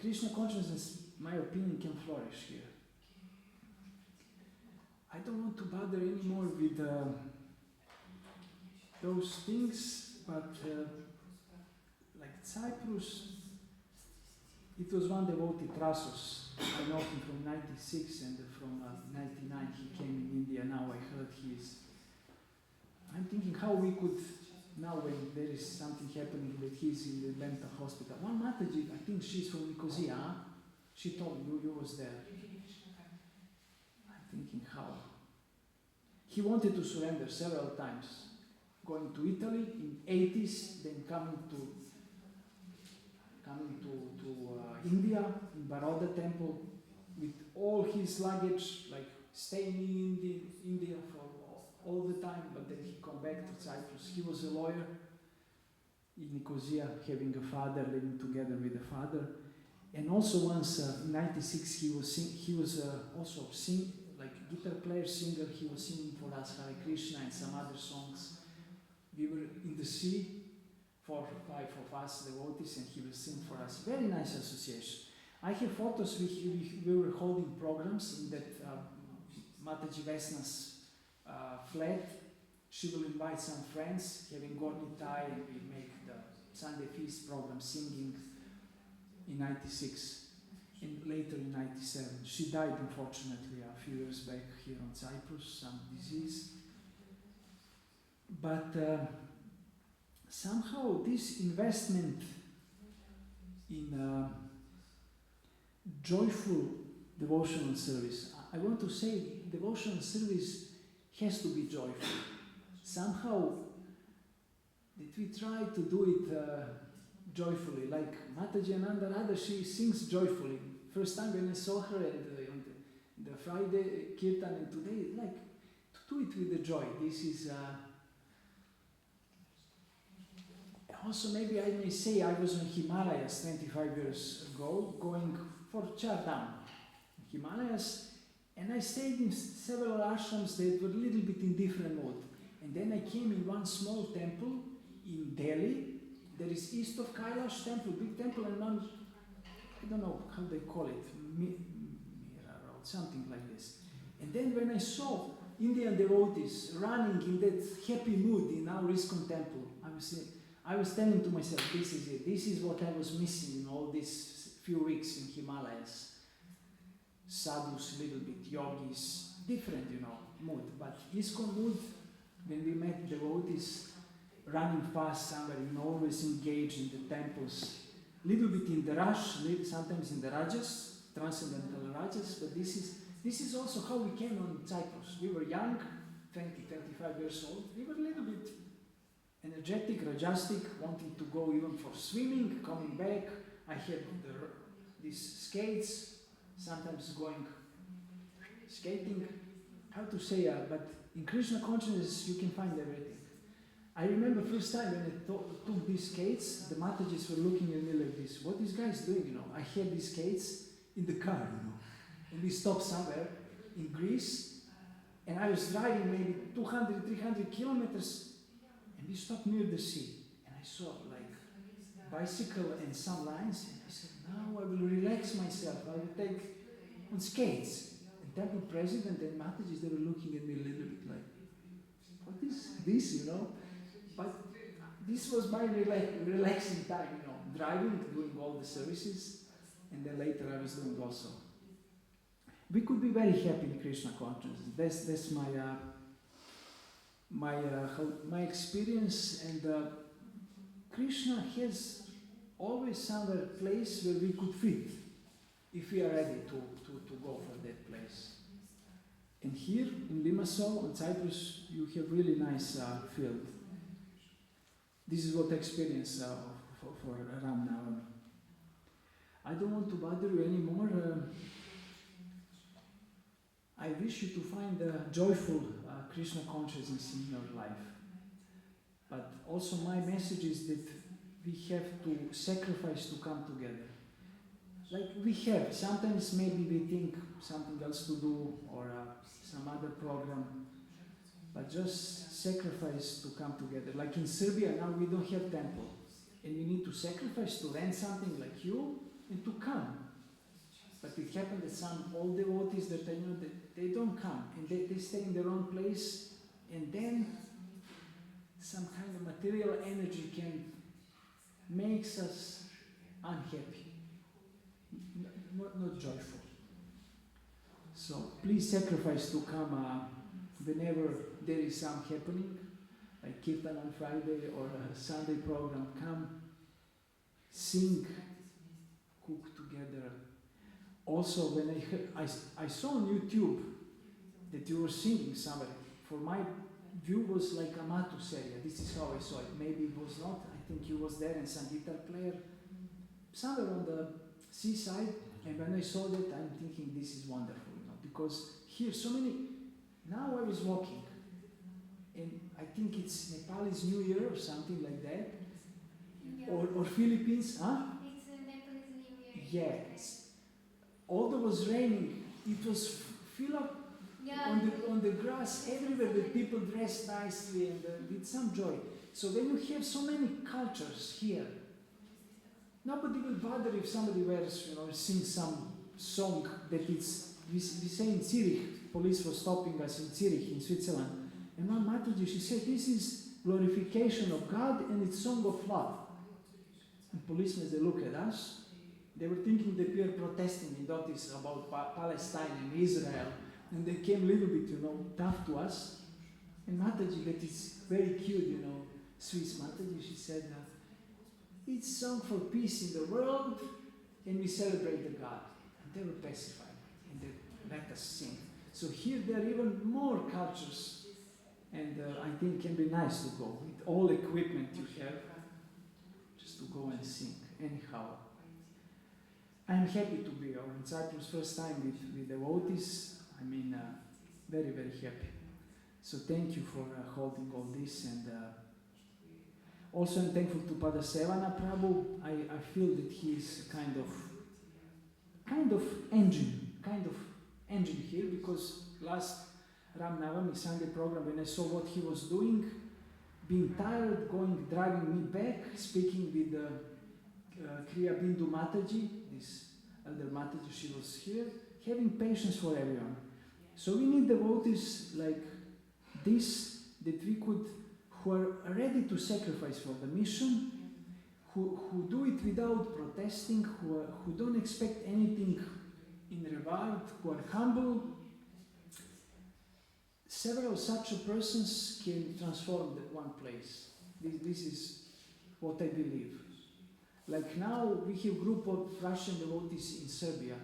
Krishna consciousness, my opinion, can flourish here. I don't want to bother anymore with those things, but like Cyprus, it was one devotee, Trasos. I know him from 96 and from 99 he came in India. Now I heard he is. I'm thinking how we could, now when there is something happening that he's in the mental hospital. One Mataji, I think she's from Nicosia, huh? She told me you was there. I'm thinking how. He wanted to surrender several times. Going to Italy in 80s, then coming to India, in Baroda temple, with all his luggage, like staying in India for all the time, but then he come back to Cyprus. He was a lawyer in Nicosia, having a father, living together with a father. And also once in 96 he was also like guitar player, singer. He was singing for us Hare Krishna and some other songs. We were in the sea, 4 or 5 of us devotees, and he will sing for us. Very nice association. I have photos. We were holding programs in that Mataji Vesna's flat. She will invite some friends, having Gorni Thai, and we make the Sunday feast program, singing in 96 and later in 97. She died unfortunately a few years back here on Cyprus, some disease. But somehow this investment in joyful devotional service, I want to say devotional service has to be joyful. Somehow that we try to do it joyfully, like Mataji Ananda Radha, she sings joyfully. First time when I saw her on the Friday Kirtan and today, like to do it with the joy. This is also maybe I may say I was in Himalayas 25 years ago, going for Chardam, Himalayas, and I stayed in several ashrams that were a little bit in different mode. And then I came in one small temple in Delhi. There is east of Kailash temple, big temple, and one, I don't know how they call it, Mira Road, something like this. And then when I saw Indian devotees running in that happy mood in our ISKCON temple, I was telling to myself, this is it. This is what I was missing in all these few weeks in Himalayas. Sadhus, a little bit, yogis, different, mood. But ISKCON mood, when we met devotees running fast somewhere, always engaged in the temples, little bit in the rush, sometimes in the rajas, transcendental rajas, but this is also how we came on Cyprus. We were young, 20, 25 years old. We were a little bit energetic, rajastic, wanting to go even for swimming, coming back. I had these skates, sometimes going skating. How to say, but in Krishna consciousness you can find everything. I remember first time when I took these skates, the Matajis were looking at me like this. What these guys doing, I had these skates in the car, and we stopped somewhere in Greece, and I was driving maybe 200, 300 kilometers, and we stopped near the sea, and I saw like bicycle and some lines, and I said, now I will relax myself, I will take on skates. And temple president and Matajis, they were looking at me a little bit like, what is this, But this was my relaxing time, driving, doing all the services, and then later I was doing also. We could be very happy in Krishna consciousness. That's my experience, and Krishna has always somewhere place where we could fit, if we are ready to go for that place. And here in Limassol, in Cyprus, you have really nice field. This is what I experienced for Ram Navami. I don't want to bother you anymore. I wish you to find a joyful Krishna consciousness in your life. But also my message is that we have to sacrifice to come together. Like we have, sometimes maybe we think something else to do or some other program, but just sacrifice to come together. Like in Serbia now we don't have temple, and we need to sacrifice to rent something like you and to come. But it happened that some old devotees that I know that they don't come, and they stay in their own place, and then some kind of material energy can make us unhappy. not joyful. So please sacrifice to come whenever there is some happening, like Kirtan on Friday or a Sunday program. Come, sing, cook together. Also, when I saw on YouTube that you were singing somewhere, for my view was like a Mahapurushika. This is how I saw it. Maybe it was not. I think you was there and some guitar player somewhere on the seaside. And when I saw that, I'm thinking this is wonderful, because here so many. Now I was walking, and I think it's Nepal's New Year or something like that, or Philippines, huh? It's Nepal's New Year. Yes. Although it was raining, it was filled up on the grass everywhere with people dressed nicely and with some joy. So when you have so many cultures here, nobody will bother if somebody wears, sings some song that it's, we say in Zurich, police was stopping us in Zurich, in Switzerland, and one Mataji, she said, this is glorification of God and it's song of love. And policemen, they look at us, they were thinking that we are protesting in Devotees about Palestine and Israel, and they came a little bit, tough to us. And Mataji, that is very cute, Swiss Mataji, she said, it's song for peace in the world, and we celebrate the God. And they were pacified, and they let us sing. So here there are even more cultures, and I think it can be nice to go with all equipment you have, just to go and sing. Anyhow, I'm happy to be here in Cyprus, first time with Devotees. I mean, very, very happy. So thank you for holding all this, and also I'm thankful to Padasevana Prabhu. I feel that he is kind of engine here, because last Ram Navami Sunday program, when I saw what he was doing, being tired, driving me back, speaking with Kriya Bindu Mataji, this elder Mataji, she was here, having patience for everyone. So we need devotees like this, that we could, who are ready to sacrifice for the mission, who do it without protesting, who don't expect anything in reward, who are humble. Several such persons can transform that one place. This is what I believe. Like now we have a group of Russian devotees in Serbia,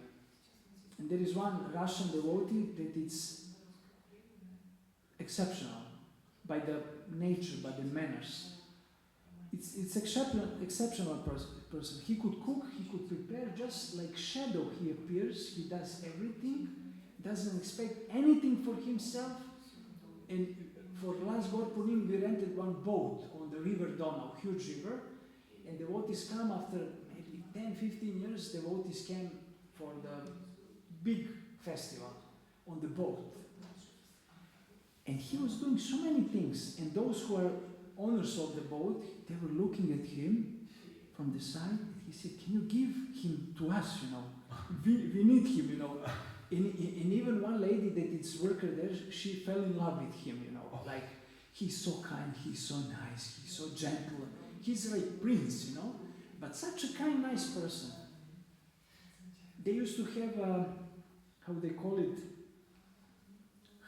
and there is one Russian devotee that is exceptional by the nature, by the manners. It's exceptional person. He could cook, he could prepare, just like shadow he appears, he does everything, doesn't expect anything for himself. And for last Gorpunim we rented one boat on the river Donau, huge river, and devotees come after maybe 10-15 years, devotees came for the big festival on the boat. And he was doing so many things, and those who are owners of the boat, they were looking at him from the side. He said, can you give him to us, we need him, And even one lady that is worker there, she fell in love with him, like he's so kind, he's so nice, he's so gentle, he's like prince, but such a kind, nice person. They used to have, how they call it,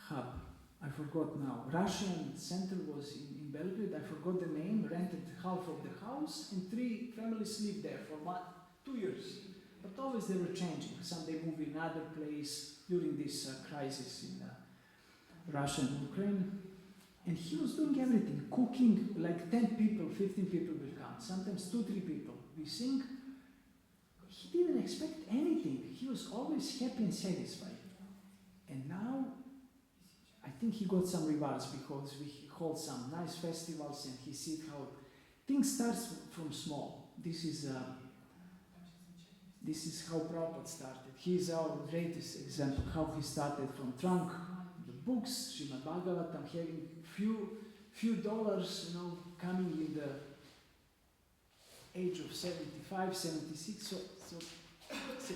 hub. I forgot now. Russian center was in Belgrade, I forgot the name, rented half of the house, and 3 families lived there for 2 years. But always they were changing. Some they moved in another place during this crisis in Russia and Ukraine. And he was doing everything, cooking, like 10 people, 15 people will come, sometimes 2-3 people. We sing. He didn't expect anything. He was always happy and satisfied. And now, I think he got some rewards because we hold some nice festivals and he sees how things start from small. This is how Prabhupada started. He is our greatest example, how he started from trunk, the books, Srimad Bhagavatam, having few dollars, coming in the age of 75, 76, so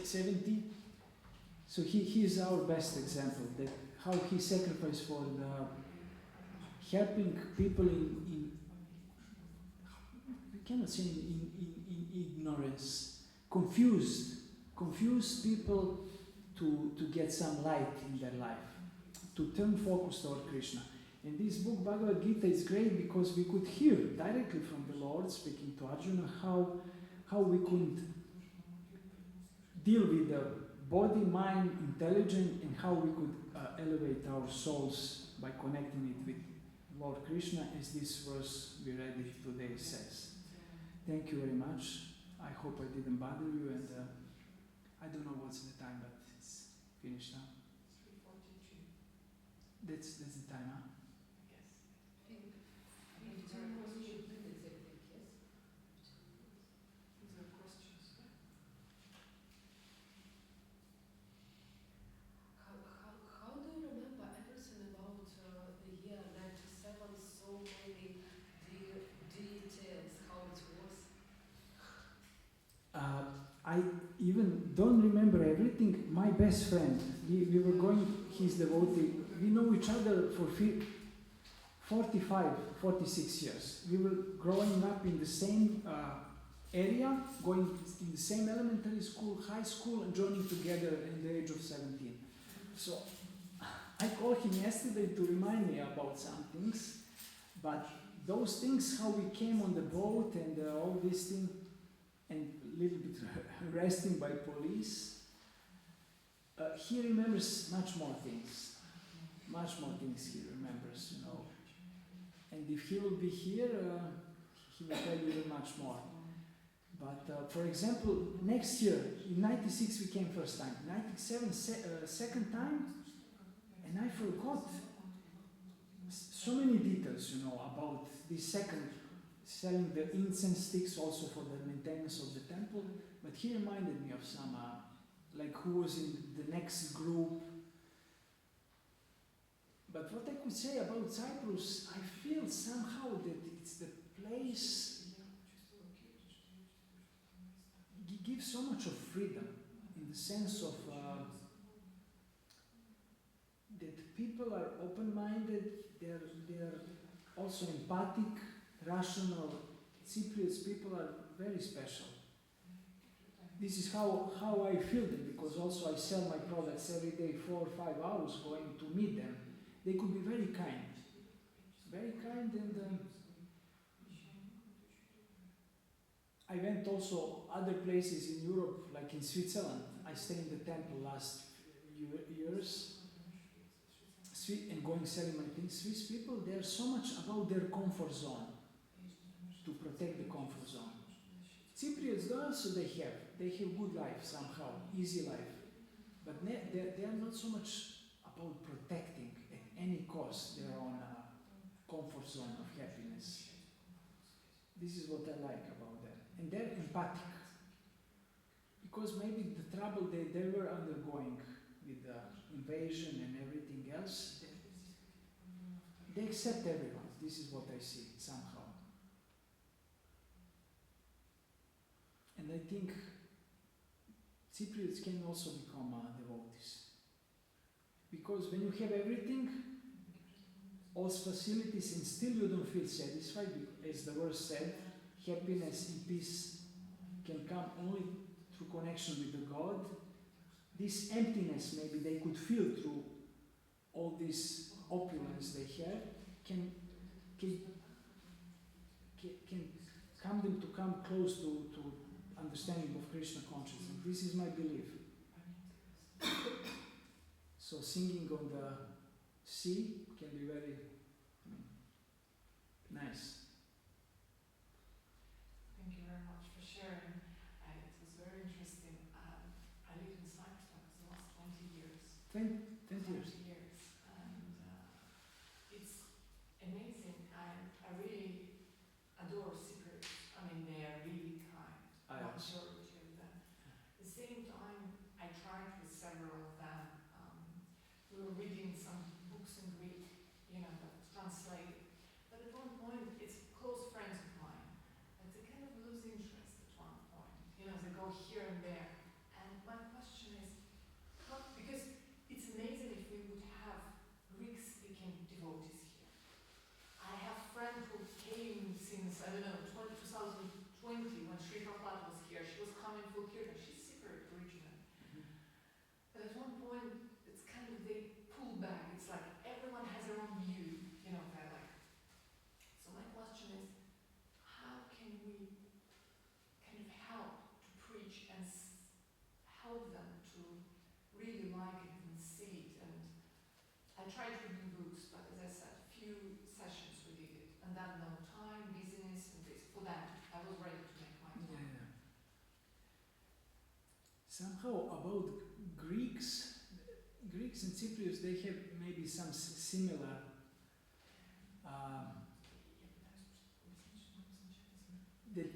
70. So he is our best example, that how he sacrificed for the helping people in we cannot say in ignorance, confused, confuse people to get some light in their life, to turn focus toward Krishna. And this book, Bhagavad Gita, is great because we could hear directly from the Lord speaking to Arjuna how we could deal with the body, mind, intelligence, and how we could elevate our souls by connecting it with Lord Krishna, as this verse we read it today says. Thank you very much. I hope I didn't bother you, and I don't know what's the time, but it's finished now. 3:42. That's the time, huh? How do you remember everything about the year 97? So many details, how it was. I even don't remember everything. My best friend, we were going, he's devotee, we know each other for 45, 46 years. We were growing up in the same area, going in the same elementary school, high school, and joining together at the age of 17. So I called him yesterday to remind me about some things, but those things, how we came on the boat and all these things, and a little bit arresting by police, he remembers much more things. Much more things he remembers, you know. And if he will be here, he will tell you even much more. But for example, next year, in 96 we came first time, 97 second time, and I forgot so many details, you know, about this second, selling the incense sticks also for the maintenance of the temple. But he reminded me of some, like who was in the next group. But what I could say about Cyprus, I feel somehow that it's the place gives so much of freedom, in the sense of that people are open-minded, they're also empathic, rational. Cypriots people are very special. This is how I feel them, because also I sell my products every day, 4 or 5 hours going to meet them. They could be very kind, and I went also other places in Europe, like in Switzerland. I stayed in the temple last years, and going selling my things. Swiss people, they are so much about their comfort zone, to protect the comfort zone. Cypriots also they have good life somehow, easy life, but they are not so much about protecting at any cost their own comfort zone of happiness. This is what I like about them. And they're empathic. Because maybe the trouble they were undergoing with the invasion and everything else, they accept everyone. This is what I see somehow. And I think Cypriots can also become devotees. Because when you have everything, all facilities, and still you don't feel satisfied, as the verse said, happiness and peace can come only through connection with the God. This emptiness maybe they could feel through all this opulence they have can come them to come close to understanding of Krishna consciousness. This is my belief. So singing on the sea can be very nice. Thank you very much for sharing. It was very interesting. I lived in Cyprus for the last 20 years. 20 years. And it's amazing. I really adore Cypriots. I mean, they are really kind. Majority of them. At the same time, I tried with several of them. We were reading some books in Greek, that's translated. But at one point, it's close friends of mine. But they kind of lose interest at one point. They go here and there. And my question is, because it's amazing if we would tried reading books, but as I said, few sessions we did it, and then no time, busyness, and this. For that, I was ready to make my time. Yeah. Somehow about Greeks and Cypriots, they have maybe some similar. That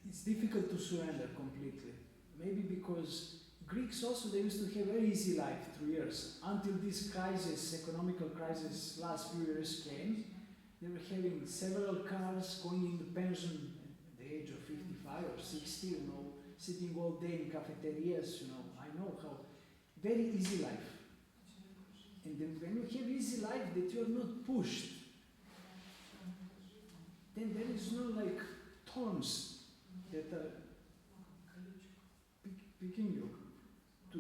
it's difficult to surrender completely. Maybe because Greeks also, they used to have very easy life through years until this crisis, economical crisis, last few years came. They were having several cars, going into pension at the age of 55 or 60, sitting all day in cafeterias, I know how. Very easy life. And then when you have easy life that you are not pushed, then there is no thorns that are picking you to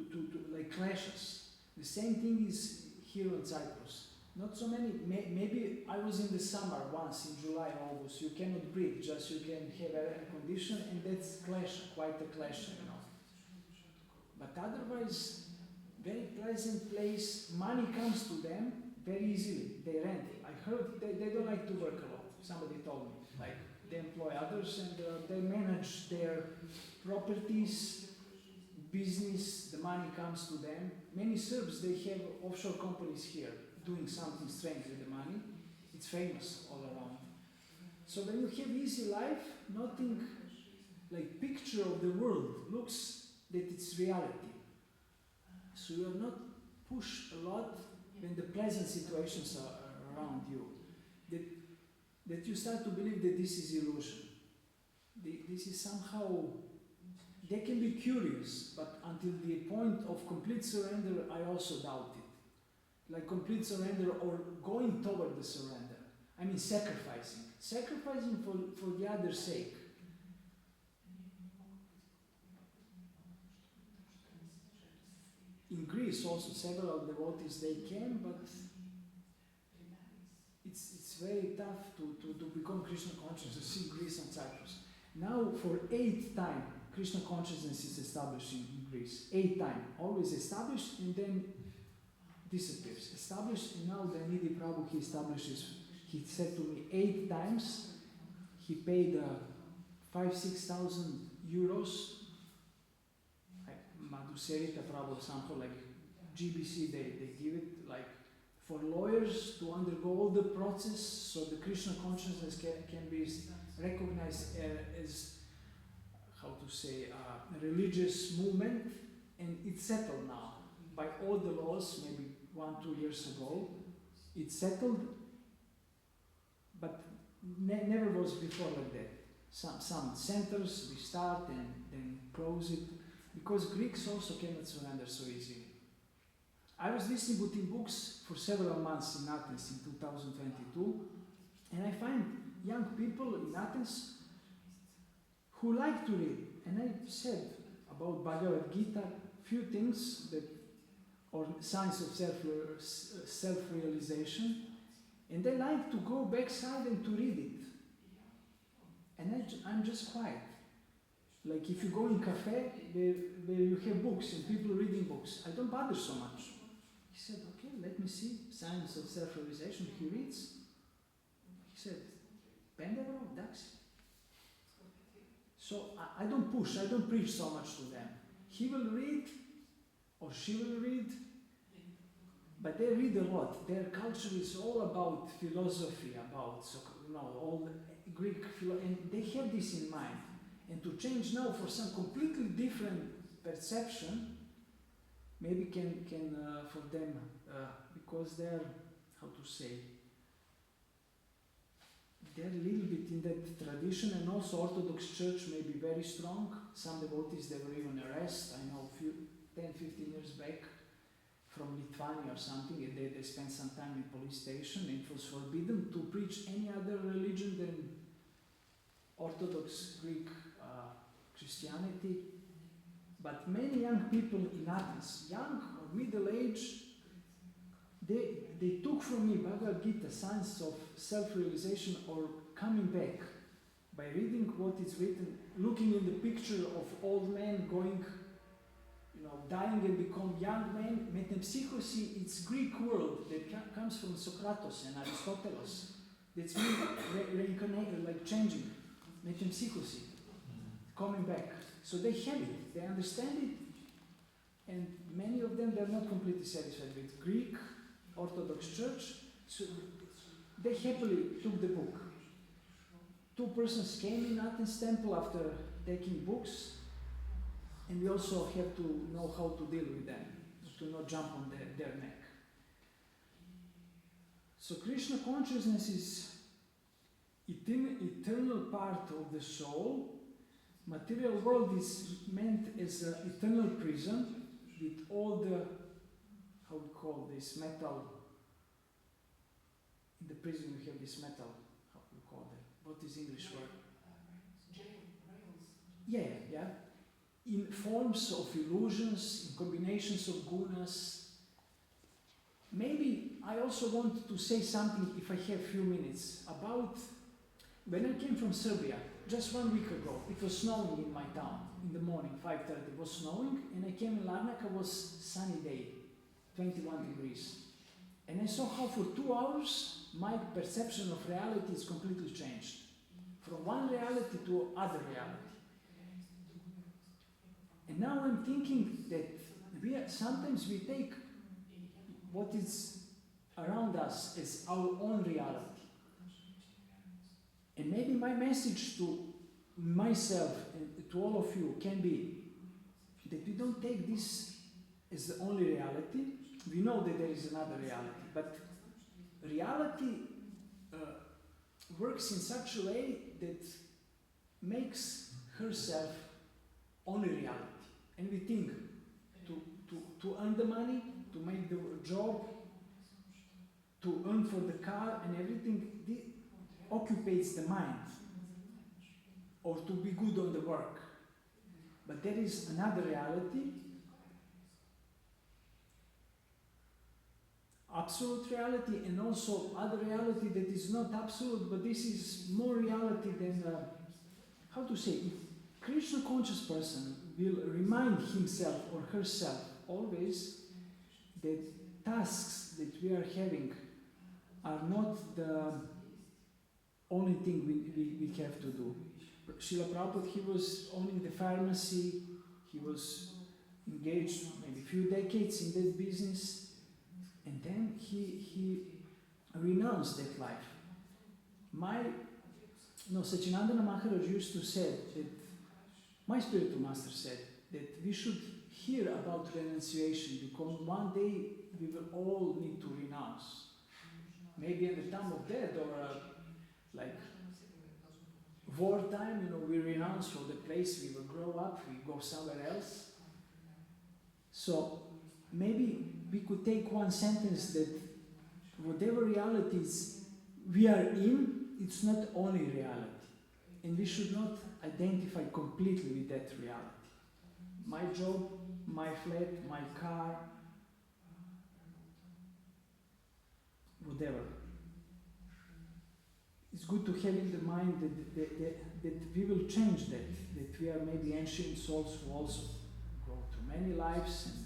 like clashes. The same thing is here on Cyprus. Not so many, maybe I was in the summer once in July, August, you cannot breathe, just you can have air condition and that's quite a clash, But otherwise, very pleasant place, money comes to them very easily, they rent. I heard they don't like to work a lot, somebody told me. They employ others and they manage their properties, business, the money comes to them. Many Serbs, they have offshore companies here doing something strange with the money. It's famous all around. So when you have easy life, nothing like picture of the world looks that it's reality. So you are not pushed a lot when the pleasant situations are around you. That you start to believe that this is illusion. This is somehow, they can be curious, but until the point of complete surrender, I also doubt it. Like complete surrender or going toward the surrender. I mean sacrificing. Sacrificing for the other's sake. In Greece also, several devotees, they came, but it's very tough to become Krishna consciousness in Greece and Cyprus. Now, for 8th time, Krishna consciousness is established in Greece. 8th time. Always established and then disappears. Established, and now the needy prabhu, he establishes, he said to me 8 times, he paid 5,000-6,000 euros. Madhuserita prabhu, something like GBC, they give it for lawyers to undergo all the process so the Krishna consciousness can be recognized as, how to say, a religious movement, and it's settled now. By all the laws, maybe 1-2 years ago, it's settled, but never was before like that. Some centers we start and then close it, because Greeks also cannot surrender so easily. I was distributing books for several months in Athens in 2022, and I find young people in Athens who like to read. And I said about Bhagavad Gita, few things that, or science of self-realization, and they like to go backside and to read it. And I'm just quiet. Like if you go in cafe where you have books and people reading books, I don't bother so much. He said, okay, let me see, science of self-realization, he reads. He said, Pendevro, Dax. So I don't push, I don't preach so much to them. He will read, or she will read, but they read a lot. Their culture is all about philosophy, about all the Greek philosophy, and they have this in mind. And to change now for some completely different perception, maybe can for them, because they're, how to say, they're a little bit in that tradition, and also Orthodox Church may be very strong. Some devotees, they were even arrested, I know, 10-15 years back, from Lithuania or something, and they spent some time in police station, and it was forbidden to preach any other religion than Orthodox Greek Christianity. But many young people in Athens, young or middle-aged, they took from me Bhagavad Gita, science of self-realization, or coming back by reading what is written, looking in the picture of old men going, dying and become young men. Metempsychosis, it's Greek word that comes from Socrates and Aristotle. That's mean reincarnated, like changing. Metempsychosis, coming back. So they have it, they understand it, and many of them, they're not completely satisfied with Greek Orthodox Church, so they happily took the book. 2 persons came in Athens temple after taking books, and we also have to know how to deal with them, to not jump on their neck. So Krishna consciousness is eternal part of the soul. Material world is meant as an eternal prison with all the, how we call this, metal. In the prison we have this metal, how we call it. What is English word? Yeah. In forms of illusions, in combinations of gunas. Maybe I also want to say something, if I have a few minutes, about when I came from Serbia, just 1 week ago. It was snowing in my town in the morning, 5:30. It was snowing, and I came in Larnaca, was sunny day, 21 degrees. And I saw how for 2 hours my perception of reality is completely changed. From one reality to other reality. And now I'm thinking that sometimes we take what is around us as our own reality. And maybe my message to myself and to all of you can be that we don't take this as the only reality. We know that there is another reality, but reality works in such a way that makes herself only reality. And we think to earn the money, to make the job, to earn for the car and everything, occupies the mind, or to be good on the work. But there is another reality, absolute reality, and also other reality that is not absolute, but this is more reality than, how to say, if Krishna conscious person will remind himself or herself always that tasks that we are having are not the only thing we have to do. Srila Prabhupada, he was owning the pharmacy, he was engaged maybe a few decades in that business, and then he renounced that life. Sachinandana Maharaj used to say that, my spiritual master said that we should hear about renunciation because one day we will all need to renounce. Maybe at the time of death or like wartime, we renounce from the place we will grow up, we go somewhere else. So maybe we could take one sentence that whatever realities we are in, it's not only reality. And we should not identify completely with that reality. My job, my flat, my car, whatever. It's good to have in the mind that we will change that we are maybe ancient souls who also go through many lives, and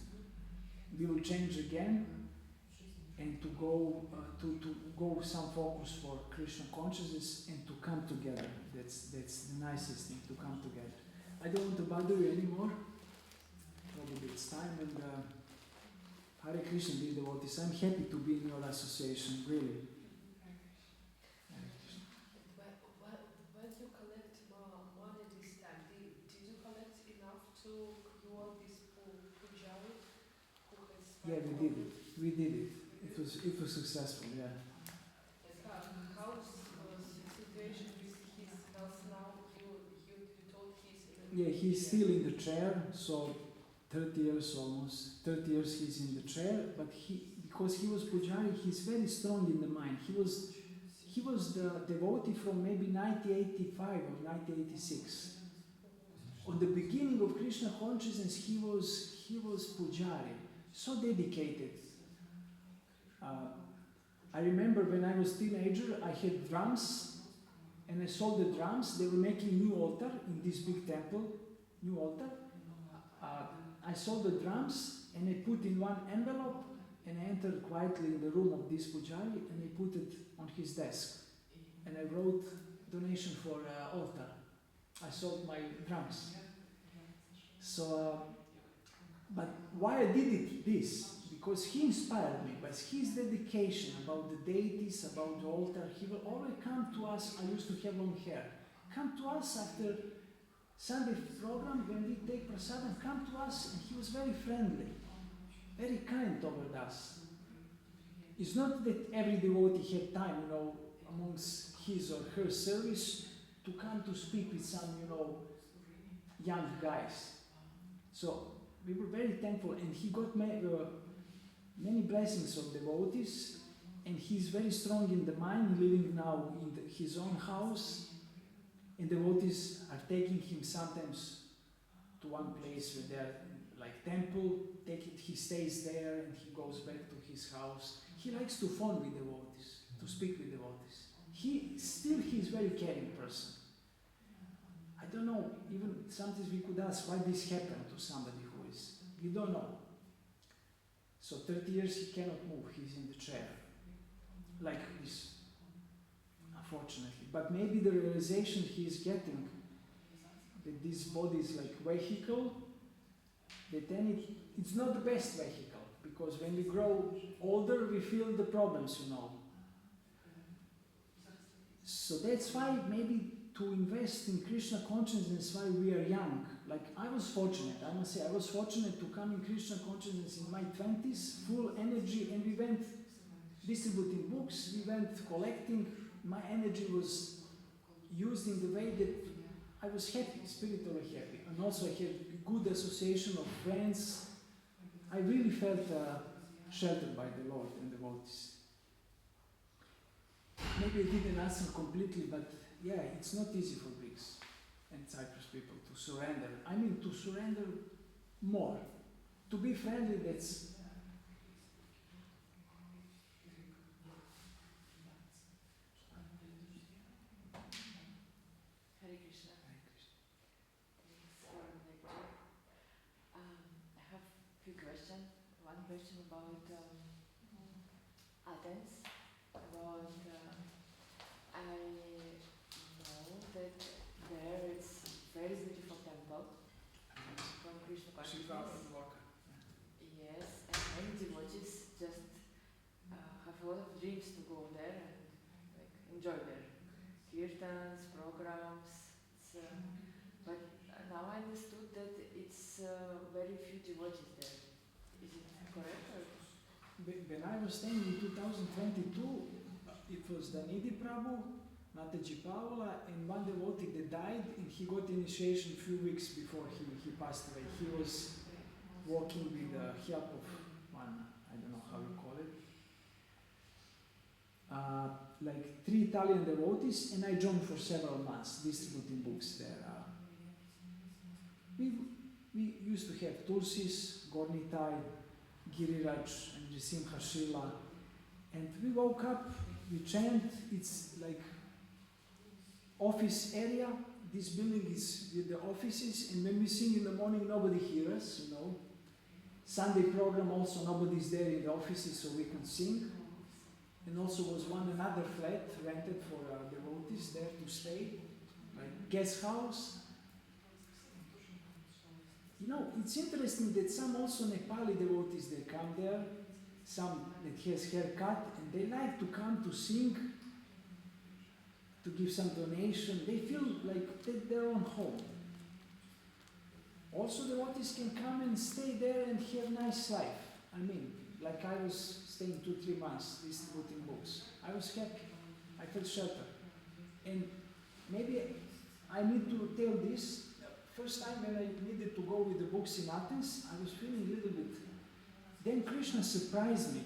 we will change again, and to go some focus for Krishna consciousness and to come together. That's the nicest thing, to come together. I don't want to bother you anymore. Probably it's time, and Hare Krishna, dear devotees. I'm happy to be in your association, really. When you collect money this time, did you collect enough to cure this pujari who has? Yeah, we did it. It was successful, yeah. How's the situation with his health now? You told he's Yeah, he's still in the chair, so 30 years almost. 30 years he's in the chair, but because he was Pujari, he's very strong in the mind. He was the devotee from maybe 1985 or 1986. On the beginning of Krishna consciousness, he was Pujari, so dedicated. I remember when I was a teenager, I had drums, and I sold the drums. They were making new altar in this big temple, new altar. I sold the drums and I put in one envelope and I entered quietly in the room of this pujari and I put it on his desk. And I wrote donation for altar. I sold my drums. So, but why I did this? Because he inspired me, but his dedication about the deities, about the altar, he will always come to us. I used to have long hair. Come to us after Sunday program when we take prasadam, come to us, and he was very friendly, very kind toward us. It's not that every devotee had time, amongst his or her service to come to speak with some, young guys. So we were very thankful, and he got many blessings of devotees, and he's very strong in the mind, living now in his own house, and devotees are taking him sometimes to one place where they're like temple, he stays there and he goes back to his house. He likes to phone with devotees, to speak with devotees. He's very caring person. I don't know, even sometimes we could ask why this happened to somebody who is, we don't know. So 30 years he cannot move, he's in the chair, like this, unfortunately. But maybe the realization he is getting that this body is like vehicle, that then it's not the best vehicle, because when we grow older we feel the problems, So that's why maybe to invest in Krishna consciousness while we are young. Like I was fortunate, I must say, I was fortunate to come in Krishna consciousness in my 20s, full energy, and we went distributing books, we went collecting. My energy was used in the way that I was happy, spiritually happy. And also I had a good association of friends. I really felt sheltered by the Lord and the devotees. Maybe I didn't answer completely, but yeah, it's not easy for Greeks and Cyprus people to surrender. I mean, to surrender more. To be friendly, that's... Hare Krishna. Thanks for the lecture. I have a few questions. One question about Athens. I know that there it's very beautiful temple from Krishna consciousness. Yes, and many devotees just have a lot of dreams to go there and enjoy their kirtans, programs. But now I understood that it's very few devotees there. Is it correct? When I was staying in 2022, it was Danidi Prabhu, Mataji Paula, and one devotee that died, and he got initiation a few weeks before he passed away. He was walking with the help of one, I don't know how you call it, like 3 Italian devotees, and I joined for several months distributing books there. We used to have Tulsis, Gornitai, Giriraj, and Jisimha Shila, and we woke up, we chant, it's like office area, this building is with the offices, and when we sing in the morning nobody hears us, Sunday program also nobody's there in the offices so we can sing. And also was another flat rented for devotees there to stay, like guest house. It's interesting that some also Nepali devotees, they come there, some that has haircut, and they like to come to sing, to give some donation. They feel like they're on home. Also devotees can come and stay there and have nice life. I mean, like I was staying 2-3 months distributing books. I was happy. I felt shelter. And maybe I need to tell this. First time when I needed to go with the books in Athens, I was feeling a little bit. Then Krishna surprised me.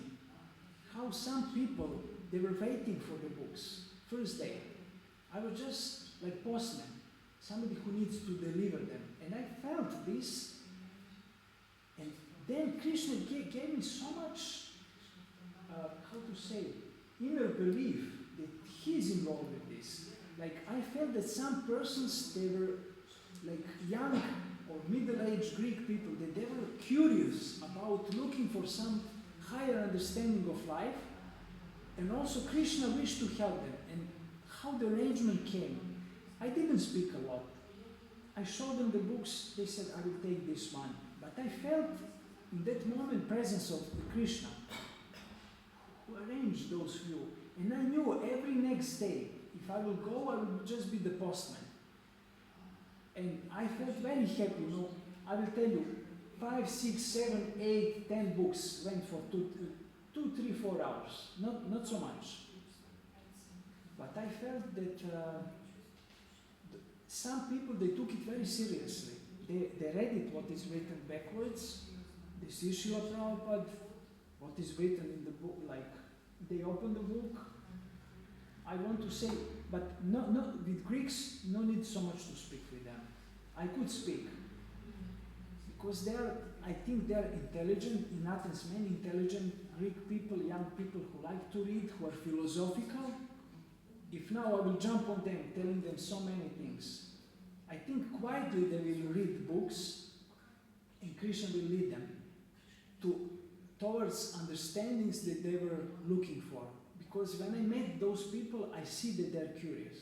How some people, they were waiting for the books. First day. I was just like postman. Somebody who needs to deliver them. And I felt this. And then Krishna gave me so much, inner belief that he's involved with this. Like I felt that some persons, they were like young or middle-aged Greek people, that they were curious about looking for some higher understanding of life, and also Krishna wished to help them. And how the arrangement came, I didn't speak a lot. I showed them the books, they said, I will take this one. But I felt in that moment presence of the Krishna who arranged those few. And I knew every next day, if I will go, I will just be the postman. And I felt very happy, you know. I will tell you, 5, 6, 7, 8, 10 books went for 2, 3, 4 hours. Not so much. But I felt that some people, they took it very seriously. They read it, what is written backwards. They see Srila Prabhupada, what is written in the book, like they open the book. I want to say, but no, with Greeks, no need so much to speak with them. I could speak. Because I think they are intelligent. In Athens, many intelligent Greek people, young people who like to read, who are philosophical. If now I will jump on them, telling them so many things, I think quietly they will read books, and Krishna will lead them towards understandings that they were looking for. Because when I met those people, I see that they're curious.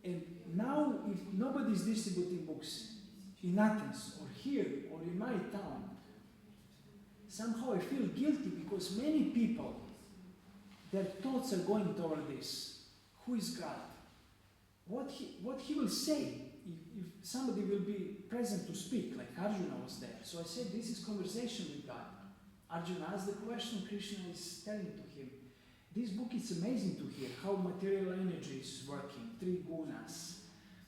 And now, if nobody is distributing books in Athens, or here, or in my town, somehow I feel guilty because many people, their thoughts are going toward this. Who is God? What he will say if somebody will be present to speak, like Arjuna was there. So I said, this is conversation with God. Arjuna asked the question, Krishna is telling to him. This book is amazing to hear, how material energy is working, 3 gunas,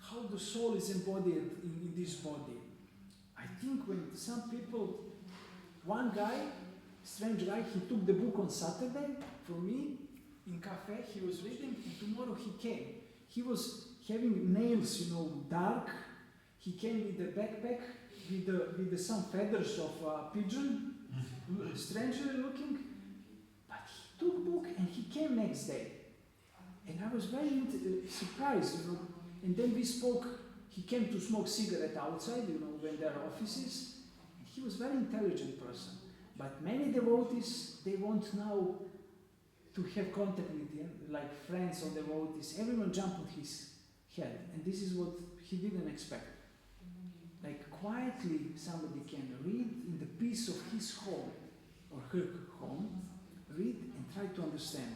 how the soul is embodied in this body. I think when some people, one guy, strange guy, he took the book on Saturday from me in cafe, he was reading, and tomorrow he came. He was having nails, you know, dark. He came with a backpack with some feathers of pigeon, strangely looking. But he took book and he came next day. And I was very surprised, you know. And then we spoke. He came to smoke cigarette outside, you know, when there are offices. And he was a very intelligent person. But many devotees, they want now to have contact with him, like friends or devotees. Everyone jumped on his head. And this is what he didn't expect. Like quietly somebody can read in the peace of his home, or her home, read and try to understand.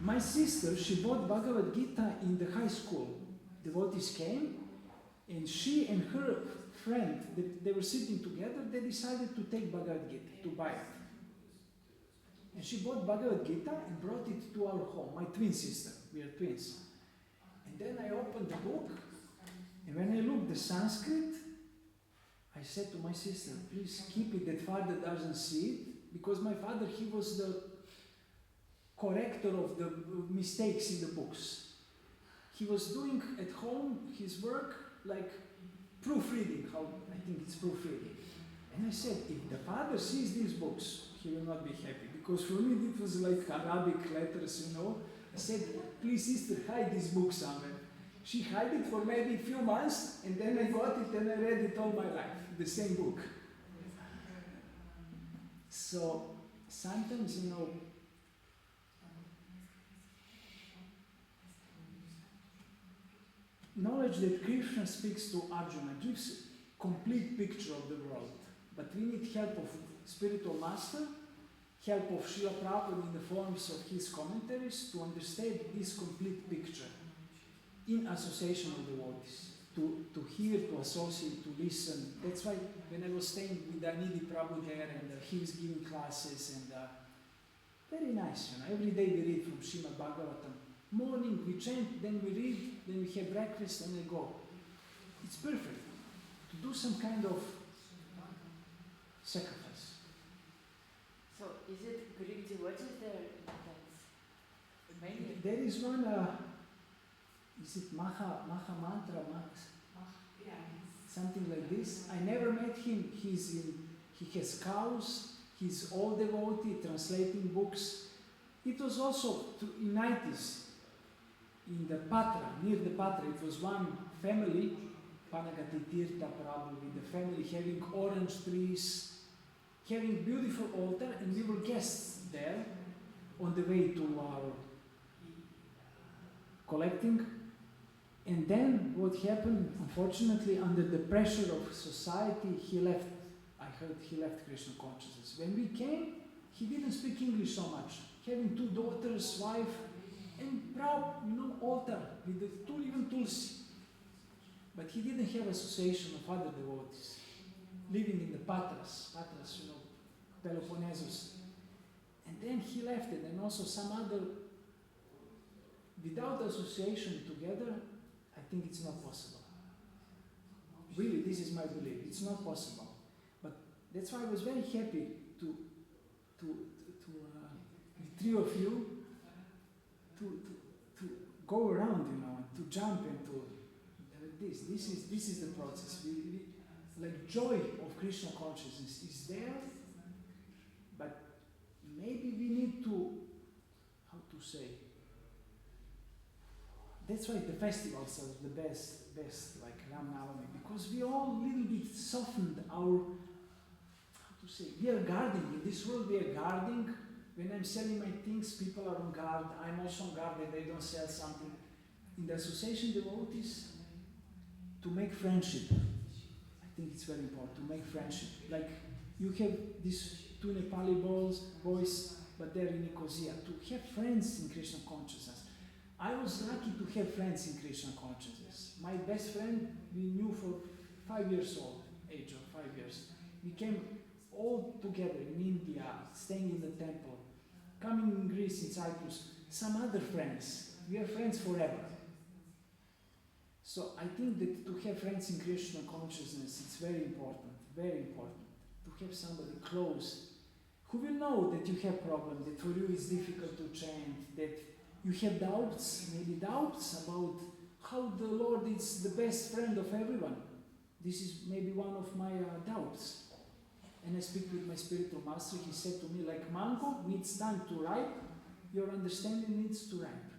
My sister, she bought Bhagavad Gita in the high school. Devotees came, and she and her friend, they were sitting together, they decided to take Bhagavad Gita, to buy it. And she bought Bhagavad Gita and brought it to our home, my twin sister, we are twins. And then I opened the book, and when I looked the Sanskrit, I said to my sister, please keep it that father doesn't see it, because my father, he was the corrector of the mistakes in the books. He was doing at home his work like proofreading, how I think it's proofreading. And I said, if the father sees these books, he will not be happy, because for me it was like Arabic letters, you know. I said, please sister, hide this book somewhere. She hid it for maybe a few months, and then I got it and I read it all my life, the same book. So sometimes, you know, knowledge that Krishna speaks to Arjuna gives complete picture of the world. But we need help of spiritual master, help of Srila Prabhupada in the forms of his commentaries to understand this complete picture in association with devotees. To hear, to associate, to listen. That's why when I was staying with Anidi Prabhu there and he was giving classes and very nice, you know. Every day we read from Srimad Bhagavatam. Morning we chant, then we read, then we have breakfast and we go. It's perfect to do some kind of sacrifice. So is it Greek devotees there? Many? There is one, is it Maha Mantra, something like this. I never met him. He has cows, he's all devotee, translating books. It was also in 90s, in the Patra, near the Patra, it was one family Panagati Tirtha Prabhu with the family, having orange trees, having beautiful altar, and we were guests there on the way to our collecting. And then what happened, unfortunately, under the pressure of society, he left. I heard he left Krishna consciousness. When we came, he didn't speak English so much. Having 2 daughters, wife, and proud, altar with the even tulsi. But he didn't have association of other devotees. Living in the Patras, Peloponnesus. And then he left it, and also some other, without association together, I think it's not possible. Really, this is my belief. It's not possible. But that's why I was very happy to the 3 of you to go around, and to jump into this. This is the process. We like joy of Krishna consciousness is there, but maybe we need to, how to say. That's why the festivals are the best, like Ram Navami, because we all a little bit softened our, how to say, we are guarding. In this world we are guarding. When I'm selling my things, people are on guard. I'm also on guard that they don't sell something. In the association devotees, to make friendship. I think it's very important to make friendship. Like you have these 2 Nepali boys, but they're in Nicosia. To have friends in Krishna consciousness. I was lucky to have friends in Krishna consciousness. My best friend we knew for 5 years old, age of 5 years. We came all together in India, staying in the temple, coming in Greece, in Cyprus, some other friends. We are friends forever. So I think that to have friends in Krishna consciousness, it's very important, to have somebody close who will know that you have problems, that for you it's difficult to chant, that you have doubts, maybe doubts about how the Lord is the best friend of everyone. This is maybe one of my doubts. And I speak with my spiritual master, he said to me, like mango needs time to ripe, your understanding needs to ripe.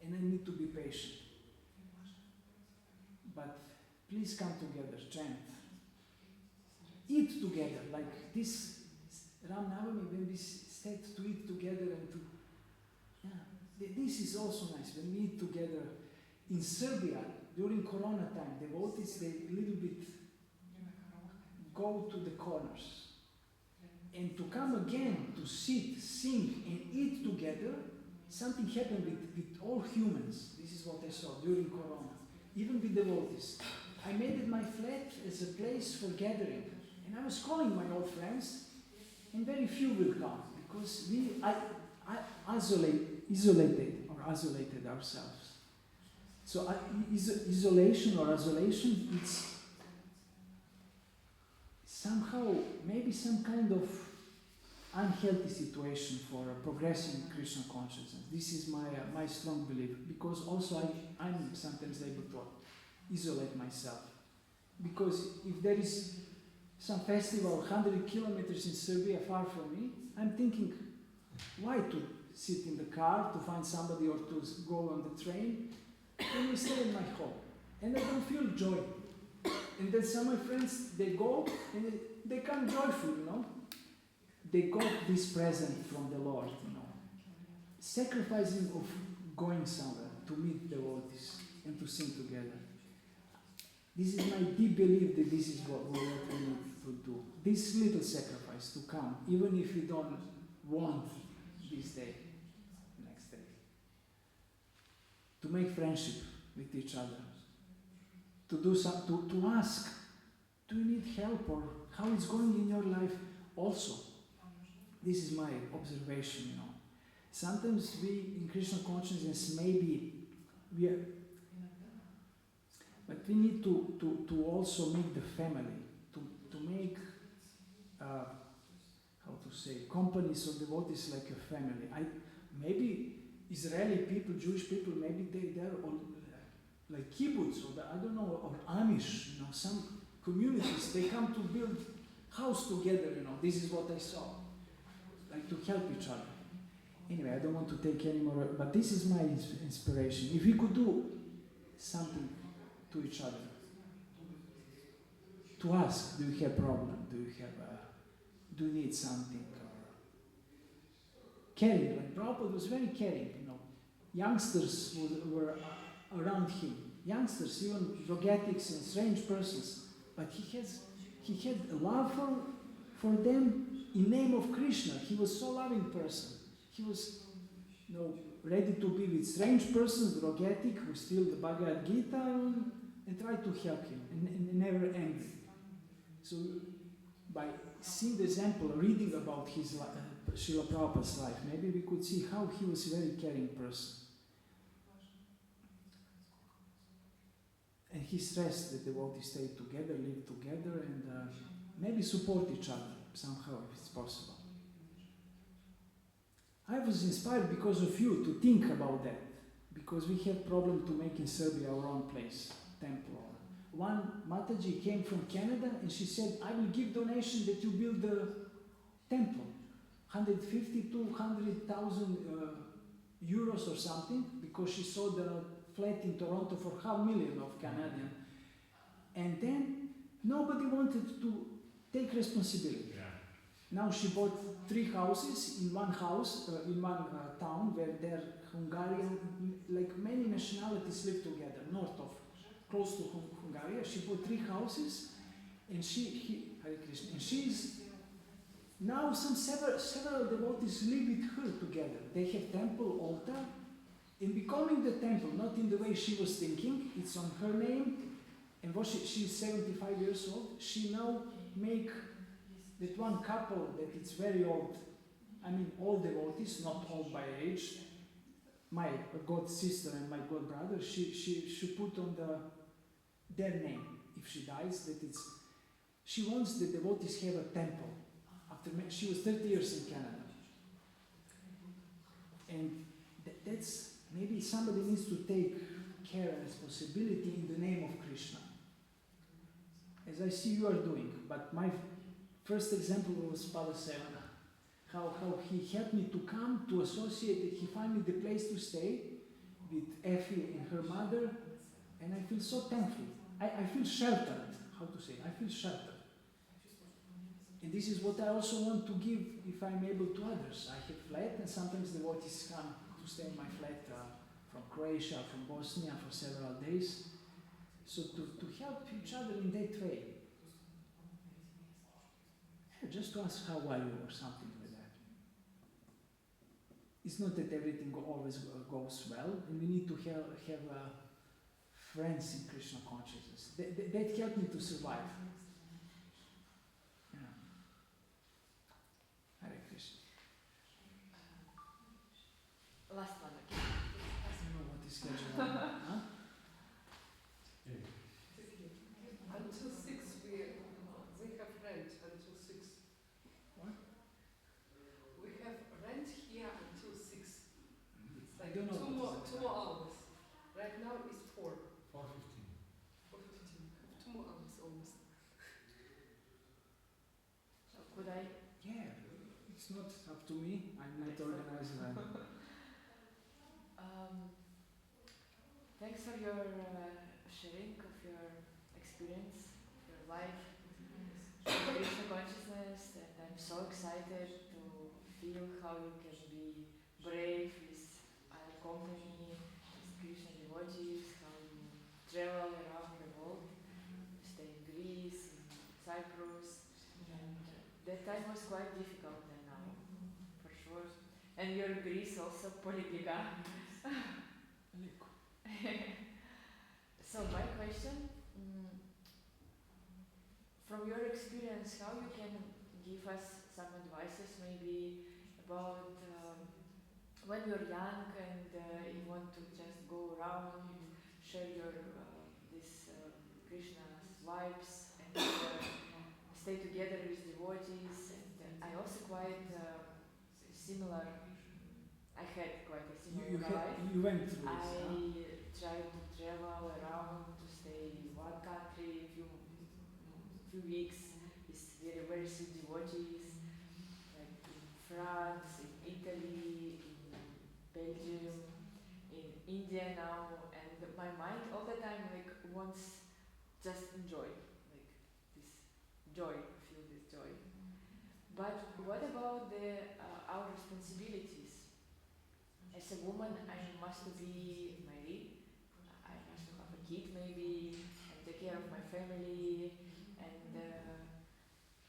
And I need to be patient. But please come together, chant. Eat together, like this Ram Navami, when we start to eat together and to, this is also nice, when we eat together. In Serbia, during Corona time, devotees, they a little bit go to the corners. And to come again, to sit, sing, and eat together, something happened with all humans. This is what I saw during Corona. Even with devotees. I made it my flat as a place for gathering. And I was calling my old friends, and very few will come, because I isolated ourselves. So isolation, it's somehow maybe some kind of unhealthy situation for progressing Krishna consciousness. This is my strong belief, because also I'm sometimes able to isolate myself. Because if there is some festival 100 kilometers in Serbia far from me, I'm thinking, why to sit in the car to find somebody or to go on the train? Then I stay in my home. And I don't feel joy. And then some of my friends, they go and they come joyful, They got this present from the Lord, Sacrificing of going somewhere to meet devotees and to sing together. This is my deep belief that this is what we need to do. This little sacrifice to come, even if we don't want this day, next day. To make friendship with each other. To do to ask, do you need help, or how it's going in your life also? This is my observation, Sometimes we, in Krishna consciousness, maybe we are, but we need to also make the family, to make, how to say, companies of devotees like a family. Maybe Israeli people, Jewish people, maybe they're all like kibbutz, or I don't know, or Amish, some communities, they come to build house together, This is what I saw. Like to help each other. Anyway, I don't want to take any more, but this is my inspiration. If we could do something to each other, to ask, do you have problem? Do you need something? Or caring, like Prabhupada was very caring, you know. Youngsters were around him. Youngsters, even drogatics and strange persons. But he had a love for them in name of Krishna. He was so loving person. He was, you know, ready to be with strange persons, drogatic, who steal the Bhagavad Gita and try to help him, and never angry. So by seeing the example, reading about his Srila Prabhupada's life, maybe we could see how he was a very caring person. And he stressed that devotees stay together, live together, and maybe support each other somehow if it's possible. I was inspired because of you to think about that, because we have problem to make in Serbia our own place, temple. One Mataji came from Canada and she said, I will give donation that you build the temple. 150 to 100,000 euros or something, because she saw the flat in Toronto for $500,000 of Canadian. And then nobody wanted to take responsibility. Yeah. Now she bought 3 houses in one house, in one town where there Hungarian, like many nationalities live together, north of, close to Hungary. She bought 3 houses, and Hare Krishna, and she's now several devotees live with her together. They have temple, altar, in becoming the temple, not in the way she was thinking. It's on her name, and she's 75 years old. She now make that one couple that it's very old, I mean all devotees, not old by age, my god sister and my god brother, she put on their name if she dies, that it's, she wants the devotees have a temple. After she was 30 years in Canada, and that's, maybe somebody needs to take care and responsibility in the name of Krishna, as I see you are doing. But my first example was Padasevana, how he helped me to come to associate, he found me the place to stay with Effie and her mother, and I feel so thankful. I feel sheltered, how to say, I feel sheltered. And this is what I also want to give if I'm able to others. I have flat, and sometimes devotees come to stay in my flat from Croatia, from Bosnia for several days. So to help each other in that way. Just to ask how are you or something like that. It's not that everything always goes well, and we need to have friends in Krishna consciousness. That helped me to survive. Yeah. Hare Krishna. Last one. I don't know what is scheduled. Huh? Until 6 we have rent until 6. What? We have rent here until 6. It's I like don't know. two more hours. Right now it's 4. 4:15. 4:15. 2 more hours almost. So could I? Yeah, it's not up to me. I'm not organizing that. Thanks for your sharing of your experience, your life, Krishna consciousness, and I'm so excited to feel how you can be brave with our company, with Krishna devotees, how you travel around the world, you stay in Greece, in Cyprus, and that time was quite difficult than now, for sure. And your Greece also, Politica. So my question, from your experience, how you can give us some advices maybe about when you're young and you want to just go around, share your this Krishna's vibes and stay together with devotees. And I also quite similar. I had quite a similar life. You went through I this, tried to travel around, to stay in one country, few weeks with very, very sweet devotees, like in France, in Italy, in Belgium, in India now, and my mind all the time like wants just enjoy, like this joy, feel this joy. But what about our responsibilities? As a woman, I must be married, I must have a kid maybe, and take care of my family, and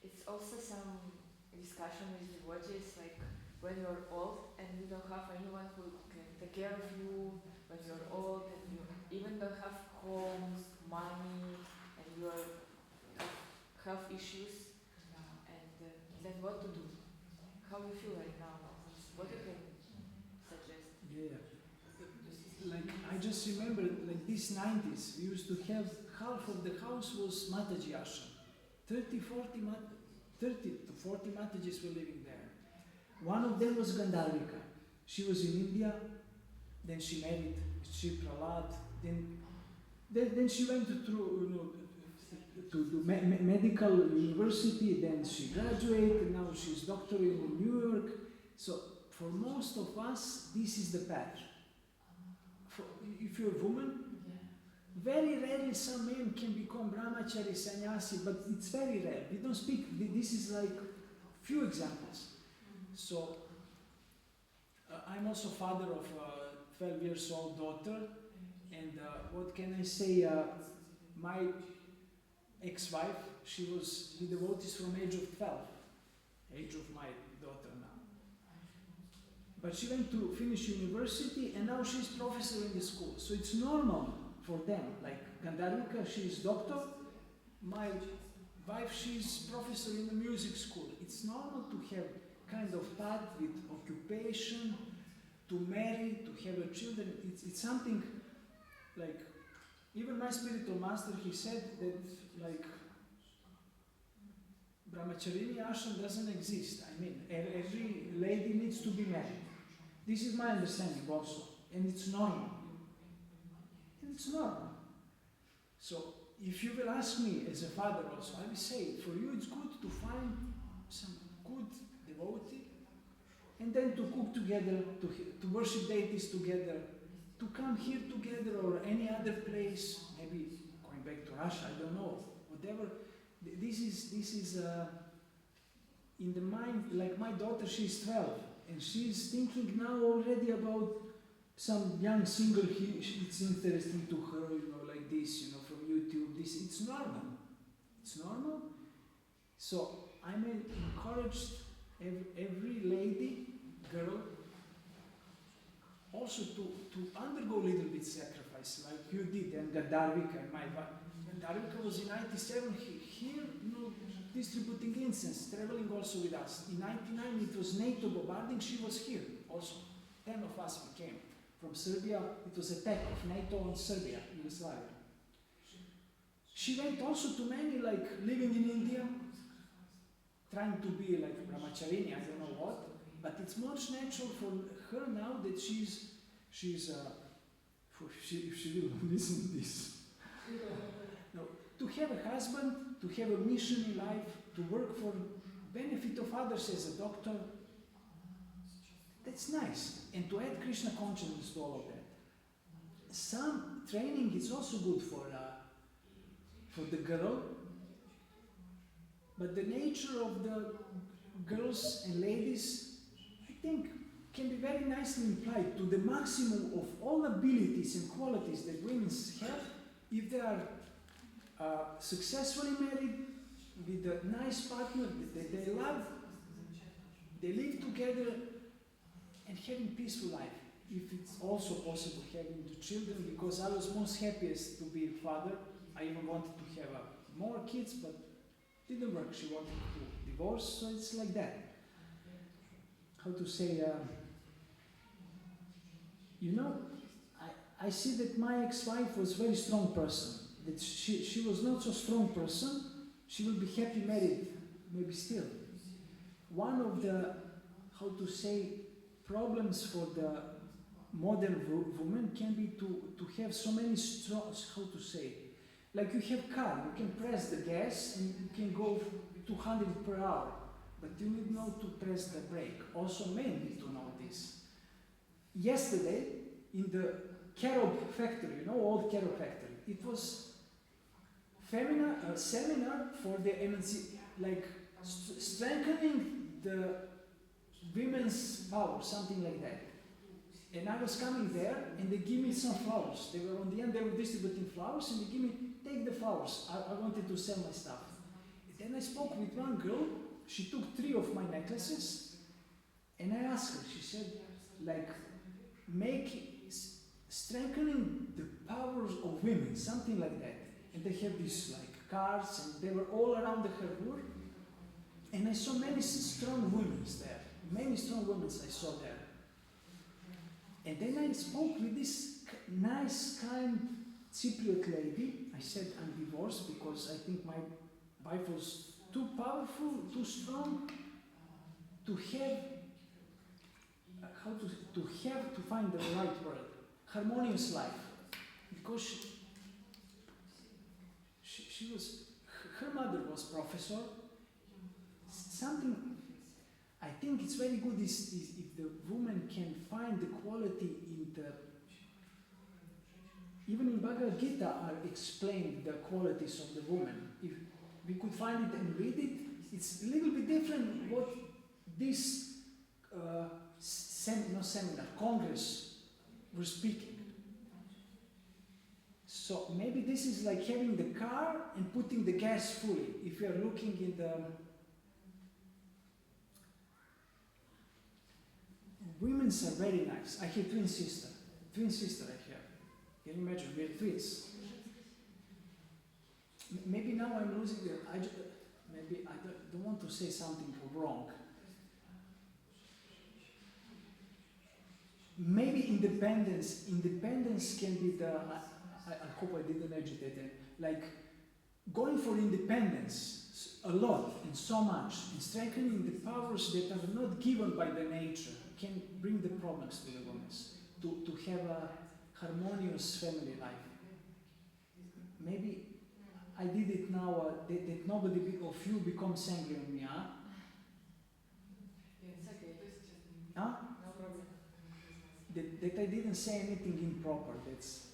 it's also some discussion with devotees, like when you're old and you don't have anyone who can take care of you, when you're old and you even don't have home, money, and you have health issues, and then what to do? How you feel right now? What you can suggest? Yeah. Like I just remember, like these 90s, we used to have half of the house was Mataji ashram. 30 to 40 Matajis were living there. One of them was Gandharvika. She was in India, then she married Sri Prahlad, then she went to medical university, then she graduated, now she's doctor in New York. So for most of us, this is the path. If you're a woman, very rarely some men can become brahmachari, sannyasi, but it's very rare. We don't speak, this is like few examples. So I'm also father of a 12 years old daughter, and what can I say, my ex-wife, she was with devotees from age of 12, age of my daughter now. But she went to finish university and now she's professor in the school. So it's normal for them. Like Gandharvika, she's doctor. My wife, she's professor in the music school. It's normal to have kind of path with occupation, to marry, to have children. It's something like, even my spiritual master, he said that like brahmacharini ashram doesn't exist. I mean, every lady needs to be married. This is my understanding also, and it's normal. And it's normal. So, if you will ask me as a father also, I will say, for you it's good to find some good devotee, and then to cook together, to worship deities together, to come here together or any other place, maybe going back to Russia, I don't know, whatever. This is in the mind, like my daughter, she's 12, and she's thinking now already about some young singer, it's interesting to her, like this, from YouTube, it's normal. It's normal. So I encouraged every lady, girl, also to undergo a little bit sacrifice, like you did, and Gandharvika and my wife. Gandharvika was in 97 here, distributing incense, traveling also with us. In 99 it was NATO bombarding, she was here also. 10 of us we came from Serbia. It was attack of NATO on Serbia, Yugoslavia. She went also to many, like living in India, trying to be like brahmacharini, I don't know what, but it's much natural for her now that she's if she will listen to this. No, to have a husband, to have a mission in life, to work for benefit of others as a doctor, that's nice. And to add Krishna consciousness to all of that. Some training is also good for the girl, but the nature of the girls and ladies, I think, can be very nicely implied to the maximum of all abilities and qualities that women have if they are successfully married with a nice partner that they love, they live together and having peaceful life. If it's also possible having the children, because I was most happiest to be a father. I even wanted to have more kids, but didn't work. She wanted to divorce, so it's like that. How to say, I see that my ex-wife was a very strong person. That she was not so strong person. She will be happy married, maybe still. One of the, how to say, problems for the modern woman can be to have so many strong, how to say, like you have car, you can press the gas and you can go 200 per hour, but you need to know to press the brake. Also men need to know this. Yesterday, in the carob factory, old carob factory, it was a seminar for the like strengthening the women's power, something like that. And I was coming there, and they give me some flowers. They were on the end, they were distributing flowers, and they give me, take the flowers. I wanted to sell my stuff. And then I spoke with one girl. She took 3 of my necklaces, and I asked her. She said, like, strengthening the powers of women, something like that. And they have these like cards, and they were all around the Harbour. And I saw many strong women there. Many strong women I saw there. And then I spoke with this nice, kind Cypriot lady. I said, I'm divorced because I think my wife was too powerful, too strong to have, to find the right word, harmonious life. Because she was, her mother was professor. Something, I think it's very good is if the woman can find the quality in the, even in Bhagavad Gita are explained the qualities of the woman. If we could find it and read it, it's a little bit different what this Congress were speaking. So maybe this is like having the car and putting the gas fully. If you are looking in the women's are very nice. I have twin sister I have. Can you imagine? We are twins. Maybe now I'm losing the. Maybe I don't want to say something wrong. Maybe independence can be the. I hope I didn't agitate it. Like going for independence a lot and so much, and strengthening the powers that are not given by the nature can bring the problems to the women. To have a harmonious family life. Maybe I did it now that nobody of you becomes angry on me, huh? It's okay. Huh? No problem. That I didn't say anything improper. That's